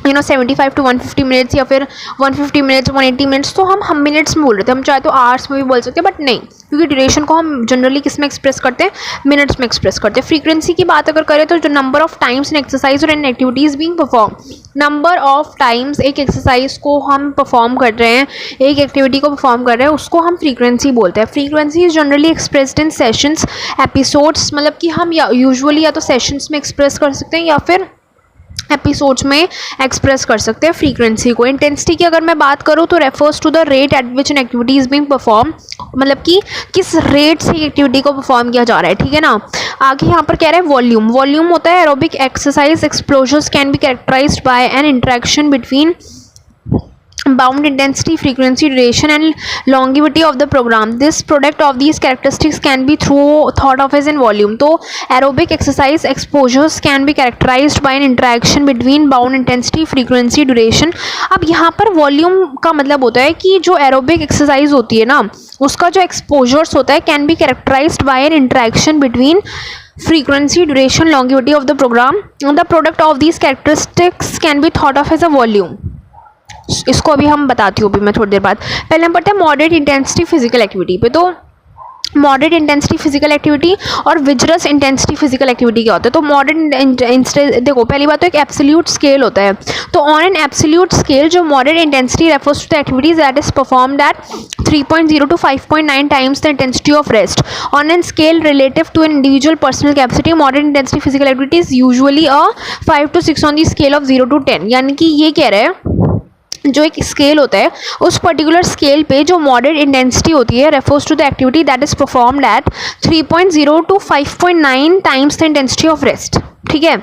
75 to 150 मिनट्स या फिर 150 मिनट्स 180 मिनट्स, तो हम मिनट्स में बोल रहे थे, हम चाहे तो आवर्स में भी बोल सकते हैं, बट नहीं, क्योंकि ड्यूरेशन को हम जनरली किस में एक्सप्रेस करते हैं, मिनट्स में एक्सप्रेस करते हैं। फ्रीक्वेंसी की बात अगर करें तो जो number of times in exercise or in activities being perform, number of times एक एक्सरसाइज को हम परफॉर्म कर रहे हैं, एक एक्टिविटी को परफॉर्म कर रहे हैं, उसको हम फ्रीक्वेंसी बोलते हैं। Frequency is generally expressed in sessions, episodes, मतलब कि हम यूजुअली या तो सेशंस में एक्सप्रेस कर सकते हैं या फिर एपिसोड्स में एक्सप्रेस कर सकते हैं फ्रीक्वेंसी को। इंटेंसिटी की अगर मैं बात करूँ तो refers to the rate at which an activity is being perform, मतलब कि किस रेट से एक्टिविटी को परफॉर्म किया जा रहा है, ठीक है ना। आगे यहाँ पर कह रहा है वॉल्यूम। वॉल्यूम होता है aerobic exercise exposures can be characterised by an interaction between bound intensity, frequency, duration and longevity of the program. This product of these characteristics can be thought of as in volume. तो aerobic exercise exposures can be characterized by an interaction between bound intensity, frequency, duration. अब यहाँ पर volume का मतलब होता है कि जो aerobic exercise होती है ना, उसका जो exposures होता है can be characterized by an interaction between frequency, duration, longevity of the program. The product of these characteristics can be thought of as a volume. इसको अभी हम बताती हूँ, अभी मैं थोड़ी देर बाद। पहले हम पढ़ते हैं मॉडरेट इंटेंसिटी फिजिकल एक्टिविटी पे। तो मॉडरेट इंटेंसिटी फिजिकल एक्टिविटी और विजरस इंटेंसिटी फिजिकल एक्टिविटी क्या होता है। तो मॉडरेट, देखो पहली बात तो एक एब्सोल्यूट स्केल होता है। तो ऑन एन एब्सोल्यूट स्केल जो moderate intensity refers to the activities that is performed at 3.0 to 5.9 times the intensity of rest on an scale relative to an individual personal capacity. Moderate intensity physical activity is usually 5 to 6 on the scale of 0 to 10। यानी कि ये कह रहे हैं जो एक स्केल होता है उस पर्टिकुलर स्केल पे जो मॉडरेट इंटेंसिटी होती है refers to the activity that is performed at 3.0 to 5.9 times the intensity of rest, ठीक है।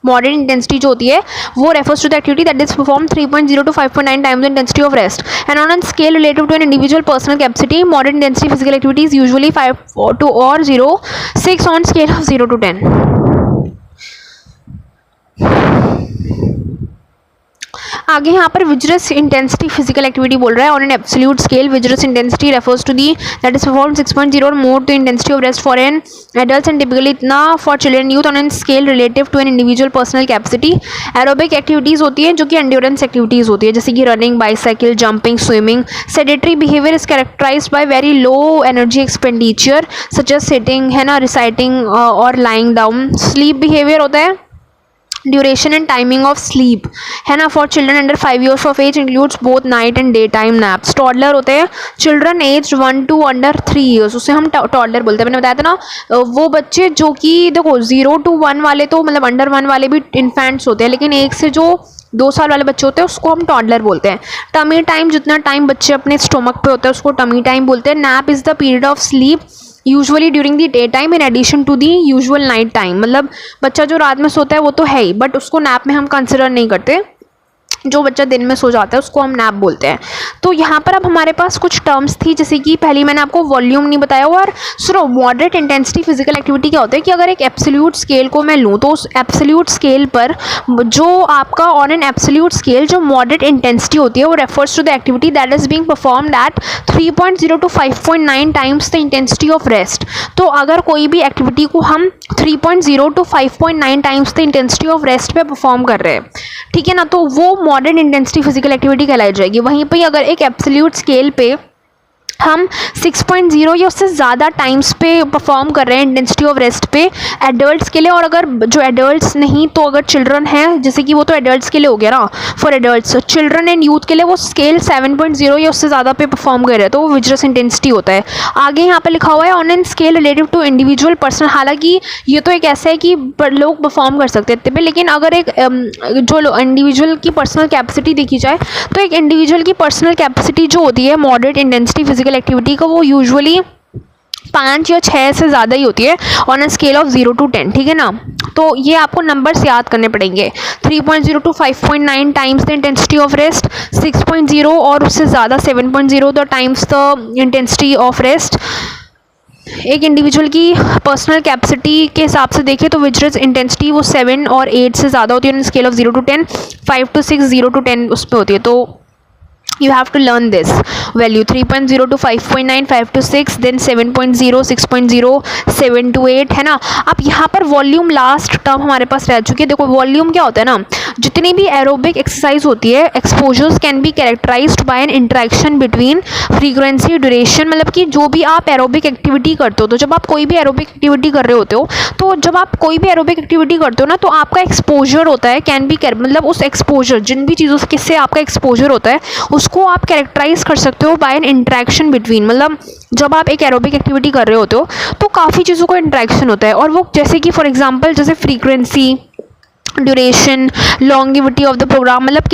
मॉडरेट इंटेंसिटी जो होती है वो refers to the activity that is perform 3.0 to 5.9 times the intensity of rest and on an scale relative to an individual personal capacity. Moderate intensity physical activity is usually 5 to or 6 on scale of 0 to 10। आगे यहाँ पर विजरस इंटेंसिटी फिजिकल एक्टिविटी बोल रहा है on an absolute scale. Vigorous intensity refers to the that is perform 6.0 or more to intensity of rest for an adults and typically इतना for children youth on an scale relative to an individual personal capacity. Aerobic activities होती हैं जो कि एंड्योरेंस एक्टिविटीज़ होती है, जैसे कि running, bicycle, jumping, swimming. Sedentary behaviour is characterized by very low energy expenditure such as sitting, है ना, रिसाइटिंग और लाइंग डाउन। स्लीप बिहेवियर होता है duration and timing of sleep, है ना, for children under 5 years of age includes both night and day time naps. Toddler होते हैं children age 1 to under 3 years, उसे हम टॉडलर बोलते हैं। मैंने बताया था ना, वो बच्चे जो कि देखो 0 to 1 वाले तो मतलब अंडर 1 वाले भी इन्फेंट्स होते हैं, लेकिन 1 से जो 2 साल वाले बच्चे होते हैं उसको हम टॉडलर बोलते हैं। टमी टाइम, जितना टाइम बच्चे अपने स्टोमक पे होता है उसको टमी टाइम बोलते हैं। Nap is the period of sleep usually during the day time in addition to the usual night time. मतलब बच्चा जो रात में सोता है वो तो है ही, बट उसको नैप में हम कंसिडर नहीं करते। जो बच्चा दिन में सो जाता है उसको हम नैप बोलते हैं। तो यहाँ पर अब हमारे पास कुछ टर्म्स थी, जैसे कि पहली मैंने आपको वॉल्यूम नहीं बताया। और सुनो, मॉडरेट इंटेंसिटी फिजिकल एक्टिविटी क्या होता है कि अगर एक एब्सोल्यूट स्केल को मैं लूँ तो उस एब्सोल्यूट स्केल पर जो आपका ऑन एन एब्सोल्यूट स्केल जो मॉडरेट इंटेंसिटी होती है वो refers to the activity that is being performed at 3.0 to 5.9 times the intensity of rest. तो अगर कोई भी एक्टिविटी को हम 3.0 to 5.9 times the intensity of rest पे परफॉर्म कर रहे हैं, ठीक है ना, तो वो मॉडरेट इंटेंसिटी फिजिकल एक्टिविटी कहलाई जाएगी। वहीं पे अगर एक एब्सोल्यूट स्केल पे हम 6.0 या उससे ज़्यादा टाइम्स पे परफॉर्म कर रहे हैं इंटेंसिटी ऑफ रेस्ट पे एडल्ट्स के लिए, और अगर जो एडल्ट्स नहीं तो अगर चिल्ड्रन है, जैसे कि वो तो एडल्ट्स के लिए हो गया ना, for adults, children and youth के लिए वो स्केल 7.0 या उससे ज़्यादा पे परफॉर्म कर रहे हैं तो वो विजरस इंटेंसिटी होता है। आगे यहाँ पे लिखा हुआ है on an scale relative to individual person. हालांकि ये तो एक ऐसा है कि लोग परफॉर्म कर सकते हैं इतने पे, लेकिन अगर एक जो इंडिविजुअल की पर्सनल कैपेसिटी देखी जाए तो एक इंडिविजुअल की पर्सनल कैपेसिटी जो होती है मॉडरेट इंटेंसिटी फिजिकल एक्टिविटी का वो यूजुअली 5 या 6 से ज़्यादा ही होती है on a scale of 0 to 10, ठीक है ना। तो ये आपको नंबर्स याद करने पड़ेंगे। 3.0 to 5.9 times the intensity of rest, 6.0 और उससे ज़्यादा 7.0 the times the intensity of rest. एक इंडिविजुअल की पर्सनल कैपेसिटी के हिसाब से देखें तो विजरस इंटेंसिटी वो 7 और 8 से ज़्यादा होती है on scale of 0 to 10, 5 to 6, 0 to 10 उस पर होती है। तो you have to learn this value 3.0 to 5.9, 5 to 6, then 7.0, 6.0, 7 to 8 है ना. अब यहाँ पर वॉल्यूम लास्ट टर्म हमारे पास रह चुकी है. देखो वॉल्यूम क्या होता है ना, जितनी भी एरोबिक एक्सरसाइज होती है exposures can be characterised by an interaction between frequency duration. मतलब कि जो भी आप एरोबिक एक्टिविटी करते हो, तो जब आप कोई भी एरोबिक एक्टिविटी कर रहे होते हो, तो जब आप कोई भी एरोबिक एक्टिविटी करते हो ना, तो आपका एक्सपोजर होता है कैन बी मतलब उस एक्सपोजर जिन भी चीज़ों से आपका एक्सपोजर होता है उसको आप कैरेक्टराइज कर सकते हो बाय एन इंटरेक्शन बिटवीन. मतलब जब आप एक एरोबिक एक्टिविटी कर रहे होते हो तो काफ़ी चीज़ों का इंटरेक्शन होता है, और वो जैसे कि फॉर एग्जांपल जैसे frequency, duration, longevity of the programme. मतलब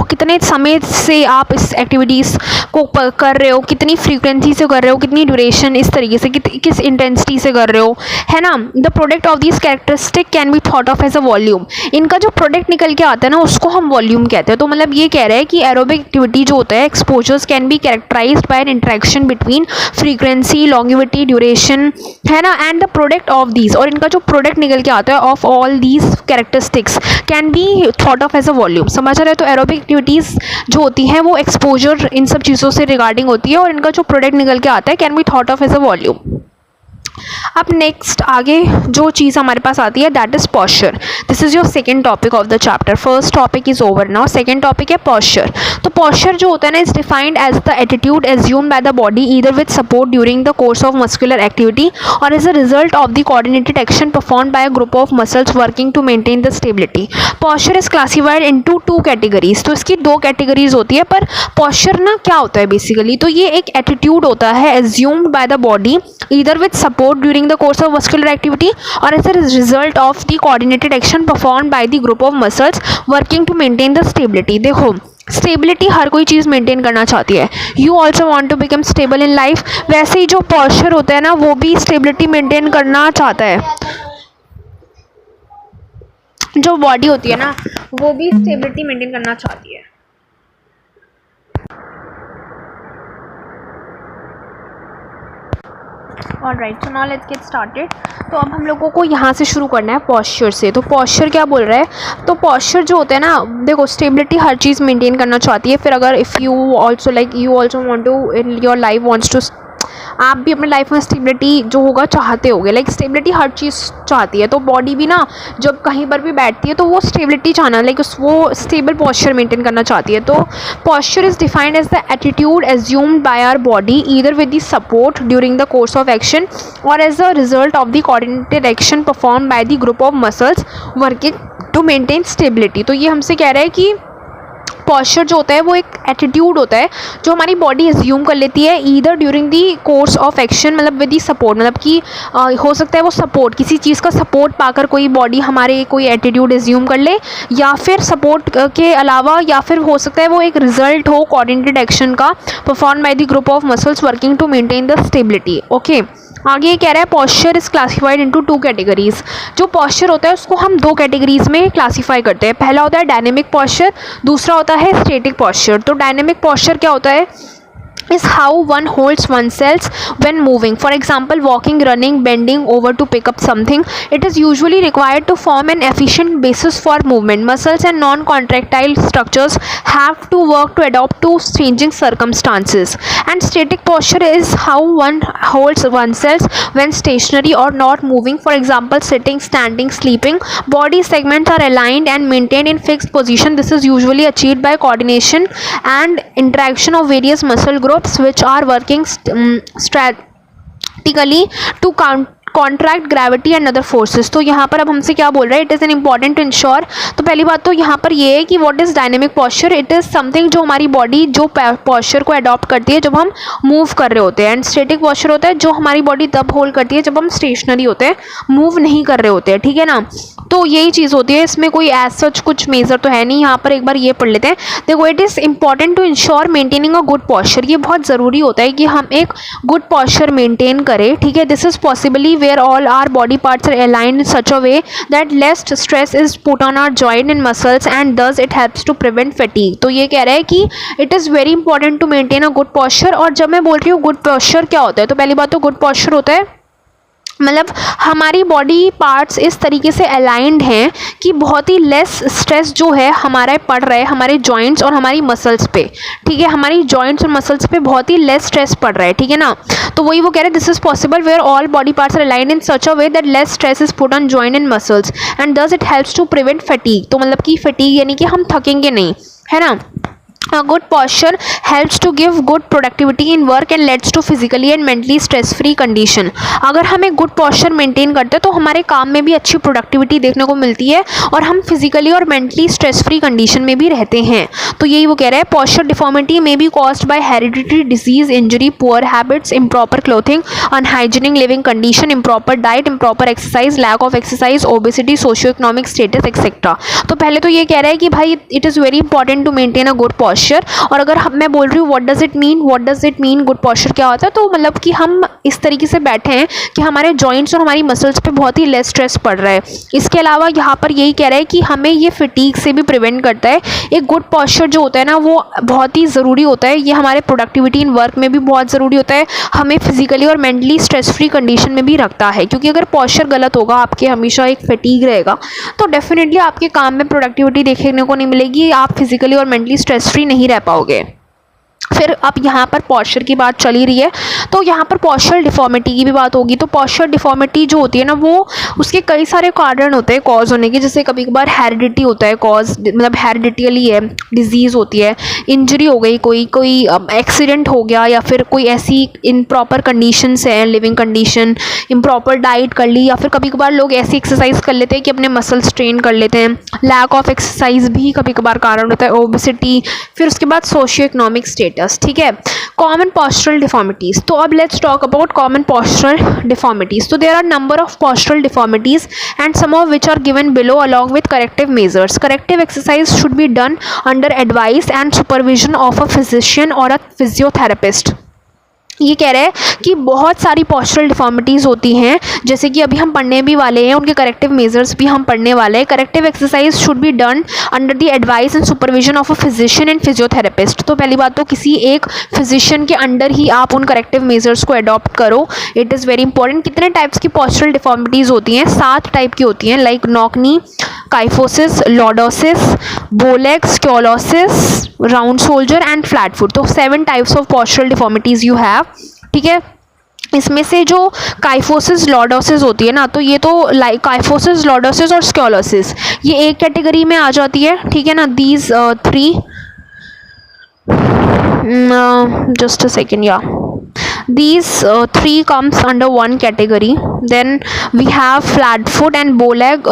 कितने समय से आप इस एक्टिविटीज़ को कर रहे हो, कितनी फ्रीक्वेंसी से कर रहे हो, कितनी ड्यूरेशन, इस तरीके से किस इंटेंसिटी से कर रहे हो, है ना. The product of this characteristic can be thought of as a volume. इनका जो प्रोडक्ट निकल के आता है ना उसको हम वॉल्यूम कहते हैं. तो मतलब ये कह रहे हैं कि एरोबिक एक्टिविटी जो होता है exposures can be characterised by an interaction between frequency, longevity, duration, है ना, and the product of these. और इनका जो प्रोडक्ट निकल के आता है of all these characteristics can be thought of as a volume. समझ रहे हो. तो एरोबिक एक्टिविटीज़ जो होती हैं वो एक्सपोजर इन सब चीज़ों से रिगार्डिंग होती है, और इनका जो प्रोडक्ट निकल के आता है can be thought of as a volume. अब नेक्स्ट आगे जो चीज़ हमारे पास आती है that is posture. This is your second topic of the chapter. First topic is over now. Second topic है पॉस्चर. तो पॉस्चर जो होता है ना is defined as the attitude assumed by the body either with support during the course of muscular activity or as a result of the coordinated action performed by a group of muscles working to maintain the stability. Posture is classified into two categories. तो इसकी दो कैटेगरीज होती है. पर पॉस्चर ना क्या होता है बेसिकली, तो ये एक एटीट्यूड होता है assumed by the body either with support during the course of muscular activity or as a result of the coordinated action performed by the group of muscles working to maintain the stability. देखो स्टेबिलिटी हर कोई चीज़ मेंटेन करना चाहती है. You also want to become stable in life. वैसे ही जो पॉस्चर होता है ना वो भी स्टेबिलिटी मेंटेन करना चाहता है. जो बॉडी होती है ना वो भी स्टेबिलिटी मेंटेन करना चाहती है. Alright, so now let's get started. तो अब हम लोगों को यहाँ से शुरू करना है पॉस्चर से. तो पॉस्चर क्या बोल रहा है, तो पॉस्चर जो होता है ना, देखो स्टेबिलिटी हर चीज़ मेंटेन करना चाहती है. फिर अगर if you also want to in your life wants to, आप भी अपने लाइफ में स्टेबिलिटी जो होगा चाहते होगे. लाइक स्टेबिलिटी हर चीज़ चाहती है. तो बॉडी भी ना जब कहीं पर भी बैठती है तो वो स्टेबिलिटी चाहना, लाइक वो स्टेबल पॉस्चर मेंटेन करना चाहती है. तो posture is defined as the attitude assumed by our body either with the support during the course of action or as a result of the coordinated action perform by the group of muscles working to maintain stability. तो ये हमसे कह रहा है कि पॉस्चर जो होता है वो एक एटीट्यूड होता है जो हमारी बॉडी एज्यूम कर लेती है either during the course of action, मतलब विद दी सपोर्ट. मतलब कि हो सकता है वो सपोर्ट, किसी चीज़ का सपोर्ट पाकर कोई बॉडी हमारे कोई एटीट्यूड एज्यूम कर ले, या फिर सपोर्ट के अलावा, या फिर हो सकता है वो एक रिजल्ट हो कोऑर्डिनेटेड एक्शन का perform by the group of muscles working to maintain the stability. Okay, आगे ये कह रहा है posture is classified into two categories. जो पॉस्चर होता है उसको हम दो कैटेगरीज में क्लासीफाई करते हैं. पहला होता है डायनेमिक पॉस्चर, दूसरा होता है स्टैटिक पॉस्चर. तो डायनेमिक पॉस्चर क्या होता है, is how one holds oneself when moving. For example, walking, running, bending over to pick up something. It is usually required to form an efficient basis for movement. Muscles and non-contractile structures have to work to adapt to changing circumstances. And static posture is how one holds oneself when stationary or not moving. For example, sitting, standing, sleeping. Body segments are aligned and maintained in fixed position. This is usually achieved by coordination and interaction of various muscle groups which are working strategically to contract gravity and other forces. तो यहाँ पर अब हमसे क्या बोल रहा है, it is an important to ensure. तो पहली बात तो यहाँ पर ये है कि what is dynamic posture. It is something जो हमारी बॉडी जो पॉस्चर को अडॉप्ट करती है जब हम मूव कर रहे होते हैं. एंड स्टैटिक पॉस्चर होता है जो हमारी बॉडी तब होल्ड करती है जब हम स्टेशनरी होते हैं, मूव नहीं कर रहे होते हैं. ठीक है ना. तो यही चीज़ होती है, इसमें कोई एज सच कुछ मेजर तो है नहीं. यहाँ पर एक बार ये पढ़ लेते हैं. देखो, it is important to ensure maintaining a good posture. ये बहुत ज़रूरी होता है कि हम एक गुड पॉस्चर मेंटेन करें. ठीक है. This is possibly where all are body parts are aligned in such a way that less stress is put on our joint and muscles and thus it helps to prevent fatigue. तो ये कह रहा है कि it is very important to maintain a good posture. और जब मैं बोल रही हूँ good posture क्या होता है, तो पहली बात तो good posture होता है मतलब हमारी बॉडी पार्ट्स इस तरीके से अलाइंड हैं कि बहुत ही लेस स्ट्रेस जो है हमारा पड़ रहा है हमारे जॉइंट्स और हमारी मसल्स पे, ठीक है, हमारी जॉइंट्स और मसल्स पे बहुत ही लेस स्ट्रेस पड़ रहा है, ठीक है ना। तो वही वो कह रहे हैं, this is possible where all body parts are aligned in such a way that less stress is put on joint and muscles and thus it helps to prevent fatigue. तो मतलब कि फटीग यानी कि हम थकेंगे नहीं, है ना। A good posture helps to give good productivity in work and leads to physically and mentally stress free condition। अगर हम एक गुड posture मेंटेन करते हैं तो हमारे काम में भी अच्छी प्रोडक्टिविटी देखने को मिलती है और हम फिजिकली और मेंटली स्ट्रेस फ्री कंडीशन में भी रहते हैं। तो यही वो कह रहे हैं, posture deformity may be caused by hereditary disease, injury, poor habits, improper clothing, unhygienic living condition, improper diet, improper exercise, lack of exercise, obesity, socio-economic status, etc। तो पहले तो ये कह रहा है कि भाई it is very important to maintain a good posture। और अगर मैं बोल रही हूँ what does it mean good posture क्या होता है, तो मतलब कि हम इस तरीके से बैठे हैं कि हमारे जॉइंट्स और हमारी मसल्स पे बहुत ही लेस स्ट्रेस पड़ रहा है। इसके अलावा यहाँ पर यही कह रहा है कि हमें ये फटीग से भी प्रिवेंट करता है। एक गुड पॉस्चर जो होता है ना वो बहुत ही ज़रूरी होता है, ये हमारे प्रोडक्टिविटी इन वर्क में भी बहुत ज़रूरी होता है, हमें फिजिकली और मेंटली स्ट्रेस फ्री कंडीशन में भी रखता है। क्योंकि अगर पॉस्चर गलत होगा, आपके हमेशा एक फटीग रहेगा, तो डेफिनेटली आपके काम में प्रोडक्टिविटी देखने को नहीं मिलेगी, आप फिजिकली और मेंटली स्ट्रेस फ्री नहीं रह पाओगे। फिर अब यहाँ पर पॉस्चर की बात चल ही रही है, तो यहाँ पर पॉस्चरल डिफॉर्मिटी की भी बात होगी। तो पॉस्चरल डिफॉर्मिटी जो होती है ना, वो उसके कई सारे कारण होते हैं कॉज होने के। जैसे कभी कभार हेरिडिटी होता है कॉज, मतलब हेरिडिटली है, डिजीज़ होती है, इंजरी हो गई, कोई एक्सीडेंट हो गया, या फिर कोई ऐसी इम्प्रॉपर कंडीशंस है, लिविंग कंडीशन, इम्प्रॉपर डाइट कर ली, या फिर कभी कभार लोग ऐसी एक्सरसाइज कर लेते हैं कि अपने मसल्स ट्रेन कर लेते हैं। लैक ऑफ एक्सरसाइज भी कभी कभार कारण होता है, ओबेसिटी। फिर उसके बाद सोशियो इकोनॉमिक स्टेटस, ठीक है। कॉमन postural deformities, तो अब let's talk about common postural deformities। तो there are number of postural deformities and some of which are given below along with corrective measures। corrective exercise should be done under advice and supervision of a physician or a physiotherapist। ये कह रहे हैं कि बहुत सारी postural deformities होती हैं, जैसे कि अभी हम पढ़ने भी वाले हैं, उनके करेक्टिव मेजर्स भी हम पढ़ने वाले हैं। Corrective exercise should be done under the advice and supervision of a physician and physiotherapist. तो पहली बात तो किसी एक फिजिशियन के अंडर ही आप उन करेक्टिव मेजर्स को अडॉप्ट करो, इट इज़ वेरी इंपॉर्टेंट। कितने टाइप्स की postural deformities होती हैं? 7 टाइप की होती हैं, like knock knee, kyphosis, lordosis, bowleg, scoliosis, round shoulder and flat foot. तो 7 types of postural deformities you have, ठीक है। इसमें से जो काइफोसिस लॉर्डोसिस होती है ना, तो ये तो लाइक काइफोसिस, लॉर्डोसिस और स्क्योलोसिस ये एक कैटेगरी में आ जाती है, ठीक है ना। These 3 just a second, yeah, these 3 comes under one category। Then we have flat foot and bow leg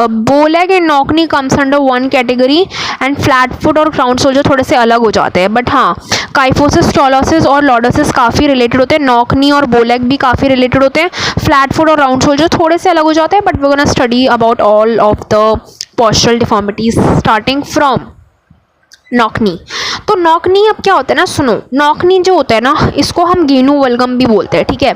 and knock knee comes under one category, and flat foot और round shoulder थोड़े से अलग हो जाते हैं। बट हाँ, काइफोसिस, स्क्योलोसिस और लॉर्डोसिस काफ़ी रिलेटेड होते हैं, नॉक नी और bow leg भी काफ़ी रिलेटेड होते हैं, फ्लैट फुट और राउंड शोल्डर थोड़े से अलग हो जाते हैं। But we gonna study about all of the postural deformities starting from knock knee. तो नॉक-नी अब क्या होता है ना, सुनो, नॉक-नी जो होता है ना, इसको हम गेनू वल्गम भी बोलते हैं, ठीक है।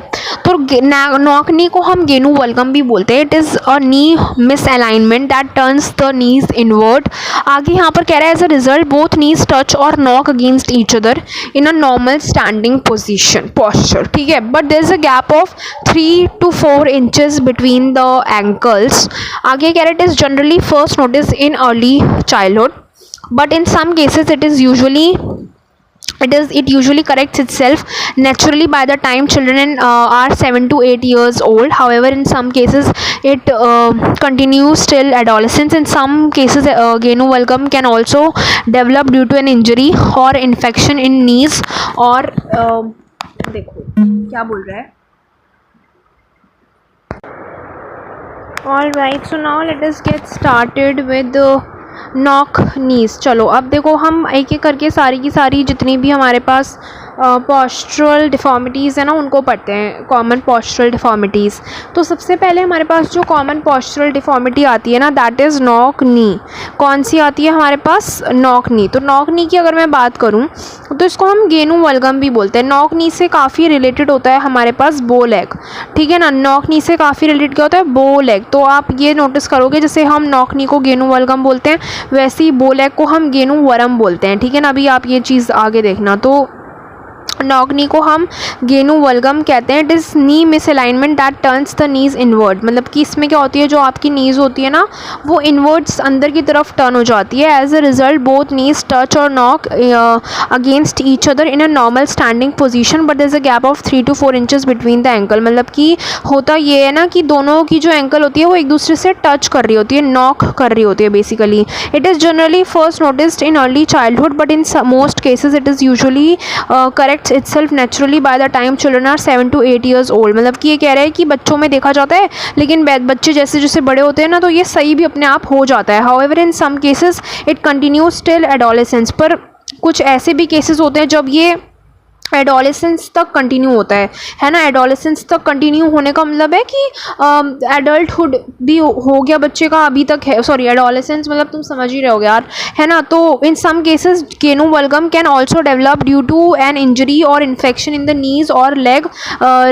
तो नॉक-नी को हम गेनू वल्गम भी बोलते हैं। It is a knee misalignment that turns the knees inward. आगे यहाँ पर कह रहा है as a result both knees touch और knock against each other in a normal standing position posture, ठीक है। But there is a gap of 3 to 4 inches between the ankles. आगे कह रहा है it is generally first notice in early childhood, but in some cases it usually corrects itself naturally by the time children are 7 to 8 years old. However, in some cases it continues till adolescence. In some cases genu valgum can also develop due to an injury or infection in knees और देखो क्या बोल रहा है। All right, so now let us get started with knock नीज। चलो अब देखो हम एक एक करके सारी की सारी जितनी भी हमारे पास postural डिफॉर्मिटीज़ है ना उनको पढ़ते हैं, कॉमन postural डिफॉर्मिटीज़। तो सबसे पहले हमारे पास जो कॉमन postural डिफॉर्मिटी आती है ना, दैट इज़ नॉक नी। कौन सी आती है हमारे पास? Knock knee. तो नॉक नी की अगर मैं बात करूं तो इसको हम गेनू वल्गम भी बोलते हैं। नॉक नी से काफ़ी रिलेटेड होता है हमारे पास बो लेग, ठीक है ना। नॉक नी से काफ़ी रिलेटेड क्या होता है? बो लेग। तो आप ये नोटिस करोगे जैसे हम नॉक नी को गेनू वल्गम बोलते हैं, वैसे ही बो लेग को हम गेनू वरम बोलते हैं, ठीक है ना। अभी आप ये चीज़ आगे देखना। तो नॉक को हम गेनु वल्गम कहते हैं। It is knee misalignment that turns the knees inward, मतलब कि इसमें क्या होती है, जो आपकी नीज होती है ना वो इनवर्ड्स अंदर की तरफ टर्न हो जाती है। As a result both knees touch और knock against each other in a normal standing position but there is a gap of 3 to 4 inches between the ankle. मतलब कि होता ये है ना कि दोनों की जो एंकल होती है वो एक दूसरे से टच कर रही होती है, नॉक कर रही होती है basically. It is generally first noticed in early childhood but in most cases it is usually corrects itself naturally by the time children are 7 to 8 years old. मतलब कि ये कह रहे हैं कि बच्चों में देखा जाता है, लेकिन बच्चे जैसे जैसे बड़े होते हैं ना तो ये सही भी अपने आप हो जाता है। However in some cases it continues till adolescence, पर कुछ ऐसे भी केसेस होते हैं जब ये एडोलेसेंस तक कंटिन्यू होता है ना। एडोलेसेंस तक कंटिन्यू होने का मतलब है कि एडल्टहुड भी हो गया बच्चे का अभी तक है, सॉरी एडोलेसेंस मतलब तुम समझ ही रहे हो यार, है ना। तो in some cases genu valgum can also develop due to an injury और infection in the knees or leg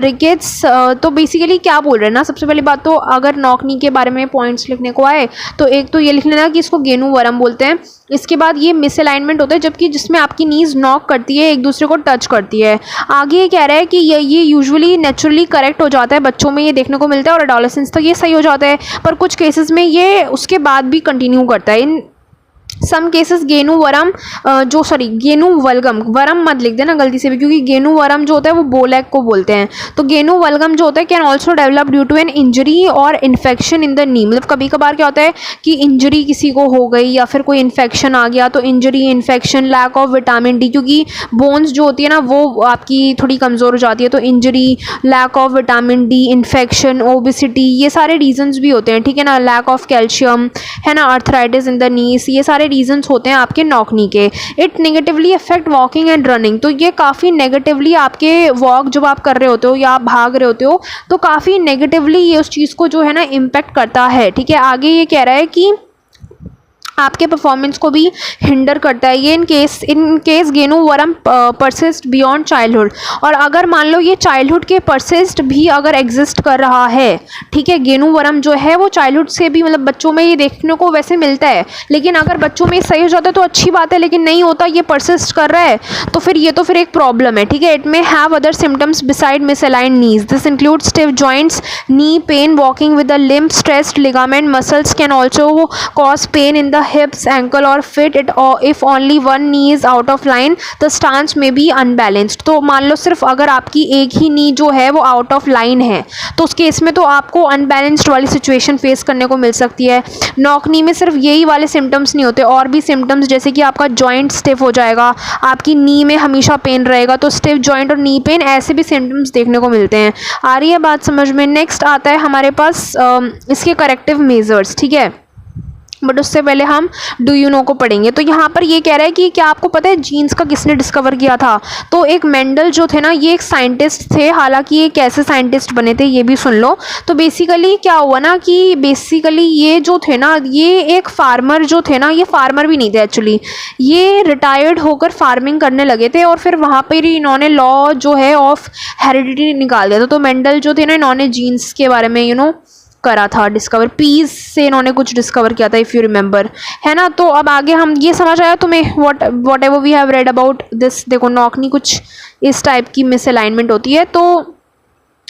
rickets. तो बेसिकली क्या बोल रहे हैं ना, सबसे पहली बात तो अगर नॉक नी के बारे में पॉइंट्स लिखने को आए तो एक तो ये लिख लेना कि इसको गेनु वरम बोलते हैं। इसके बाद ये मिसअलाइनमेंट होता है जबकि जिसमें आपकी नीज नॉक करती है, एक दूसरे को टच करती है। आगे ये कह रहा है कि ये यूजुअली नेचुरली करेक्ट हो जाता है, बच्चों में ये देखने को मिलता है और एडोलेसेंस तक ये सही हो जाता है, पर कुछ केसेस में ये उसके बाद भी कंटिन्यू करता है। इन सम केसेस गेनु वरम गेनु वल्गम, वरम मत लिख देना गलती से भी, क्योंकि गेनु वरम जो होता है वो बोलैक को बोलते हैं। तो गेनु वल्गम जो होता है can also develop due to an injury और इन्फेक्शन इन द नी। मतलब कभी कभार क्या होता है कि इंजरी किसी को हो गई या फिर कोई इन्फेक्शन आ गया, तो injury, infection, lack of vitamin D, क्योंकि बोन्स जो होती है ना वो आपकी थोड़ी कमज़ोर हो जाती है, तो injury, lack of vitamin D, infection, obesity, ये सारे रीजंस भी होते हैं, ठीक है ना। लैक ऑफ कैल्शियम, है ना, आर्थराइटिस इन द नीज, ये सारे रीजंस होते हैं आपके नॉक नी के। It negatively affect walking and running, तो ये काफ़ी नेगेटिवली आपके वॉक जब आप कर रहे होते हो या आप भाग रहे होते हो तो काफ़ी नेगेटिवली ये उस चीज़ को जो है ना इम्पेक्ट करता है, ठीक है। आगे ये कह रहा है कि आपके परफॉर्मेंस को भी हिंडर करता है ये in case गेनु Varam persist beyond childhood. और अगर मान लो ये चाइल्डहुड के परसिस्ट भी अगर एग्जिस्ट कर रहा है, ठीक है, गेनु वरम जो है वो चाइल्डहुड से भी, मतलब बच्चों में ये देखने को वैसे मिलता है, लेकिन अगर बच्चों में सही हो जाता है तो अच्छी बात है, लेकिन नहीं होता, ये परसिस्ट कर रहा है तो फिर ये तो फिर एक प्रॉब्लम है, ठीक है। It may have other symptoms beside misaligned knees, this include stiff joints, knee pain, walking with the limb, stressed ligament, muscles can also cause pain in the hips, ankle or feet it if only one knee is out of line the stance may be unbalanced। तो मान लो सिर्फ अगर आपकी एक ही नी जो है वो आउट ऑफ लाइन है तो उस केस में तो आपको अनबैलेंस्ड वाली सिचुएशन फेस करने को मिल सकती है। नॉक नी में सिर्फ यही वाले सिम्टम्स नहीं होते, और भी सिम्टम्स जैसे कि आपका जॉइंट स्टिफ हो जाएगा, आपकी नी में हमेशा पेन रहेगा, तो स्टिफ जॉइंट और नी पेन ऐसे भी सिम्टम्स देखने को मिलते हैं। आ रही है बात समझ में। नेक्स्ट आता है हमारे पास इसके करेक्टिव मेजर्स, ठीक है, बट उससे पहले हम डू यू नो को पढ़ेंगे। तो यहाँ पर ये कह रहा है कि क्या आपको पता है जीन्स का किसने डिस्कवर किया था? तो एक मेंडल जो थे ना ये एक साइंटिस्ट थे, हालांकि ये कैसे साइंटिस्ट बने थे ये भी सुन लो। तो बेसिकली क्या हुआ ना कि बेसिकली ये जो थे ना, ये एक फार्मर जो थे ना, ये फार्मर भी नहीं थे एक्चुअली, ये रिटायर्ड होकर फार्मिंग करने लगे थे और फिर वहाँ पर इन्होंने लॉ जो है ऑफ हेरिडिटी निकाल दिया था। तो मेंडल जो थे ना इन्होंने जीन्स के बारे में करा था डिस्कवर, पीस से इन्होंने कुछ डिस्कवर किया था इफ़ यू रिमेंबर, है ना। तो अब आगे हम ये समझ आया तुम्हें whatever we have read about this. देखो नॉक नी कुछ इस टाइप की मिसअलाइनमेंट होती है, तो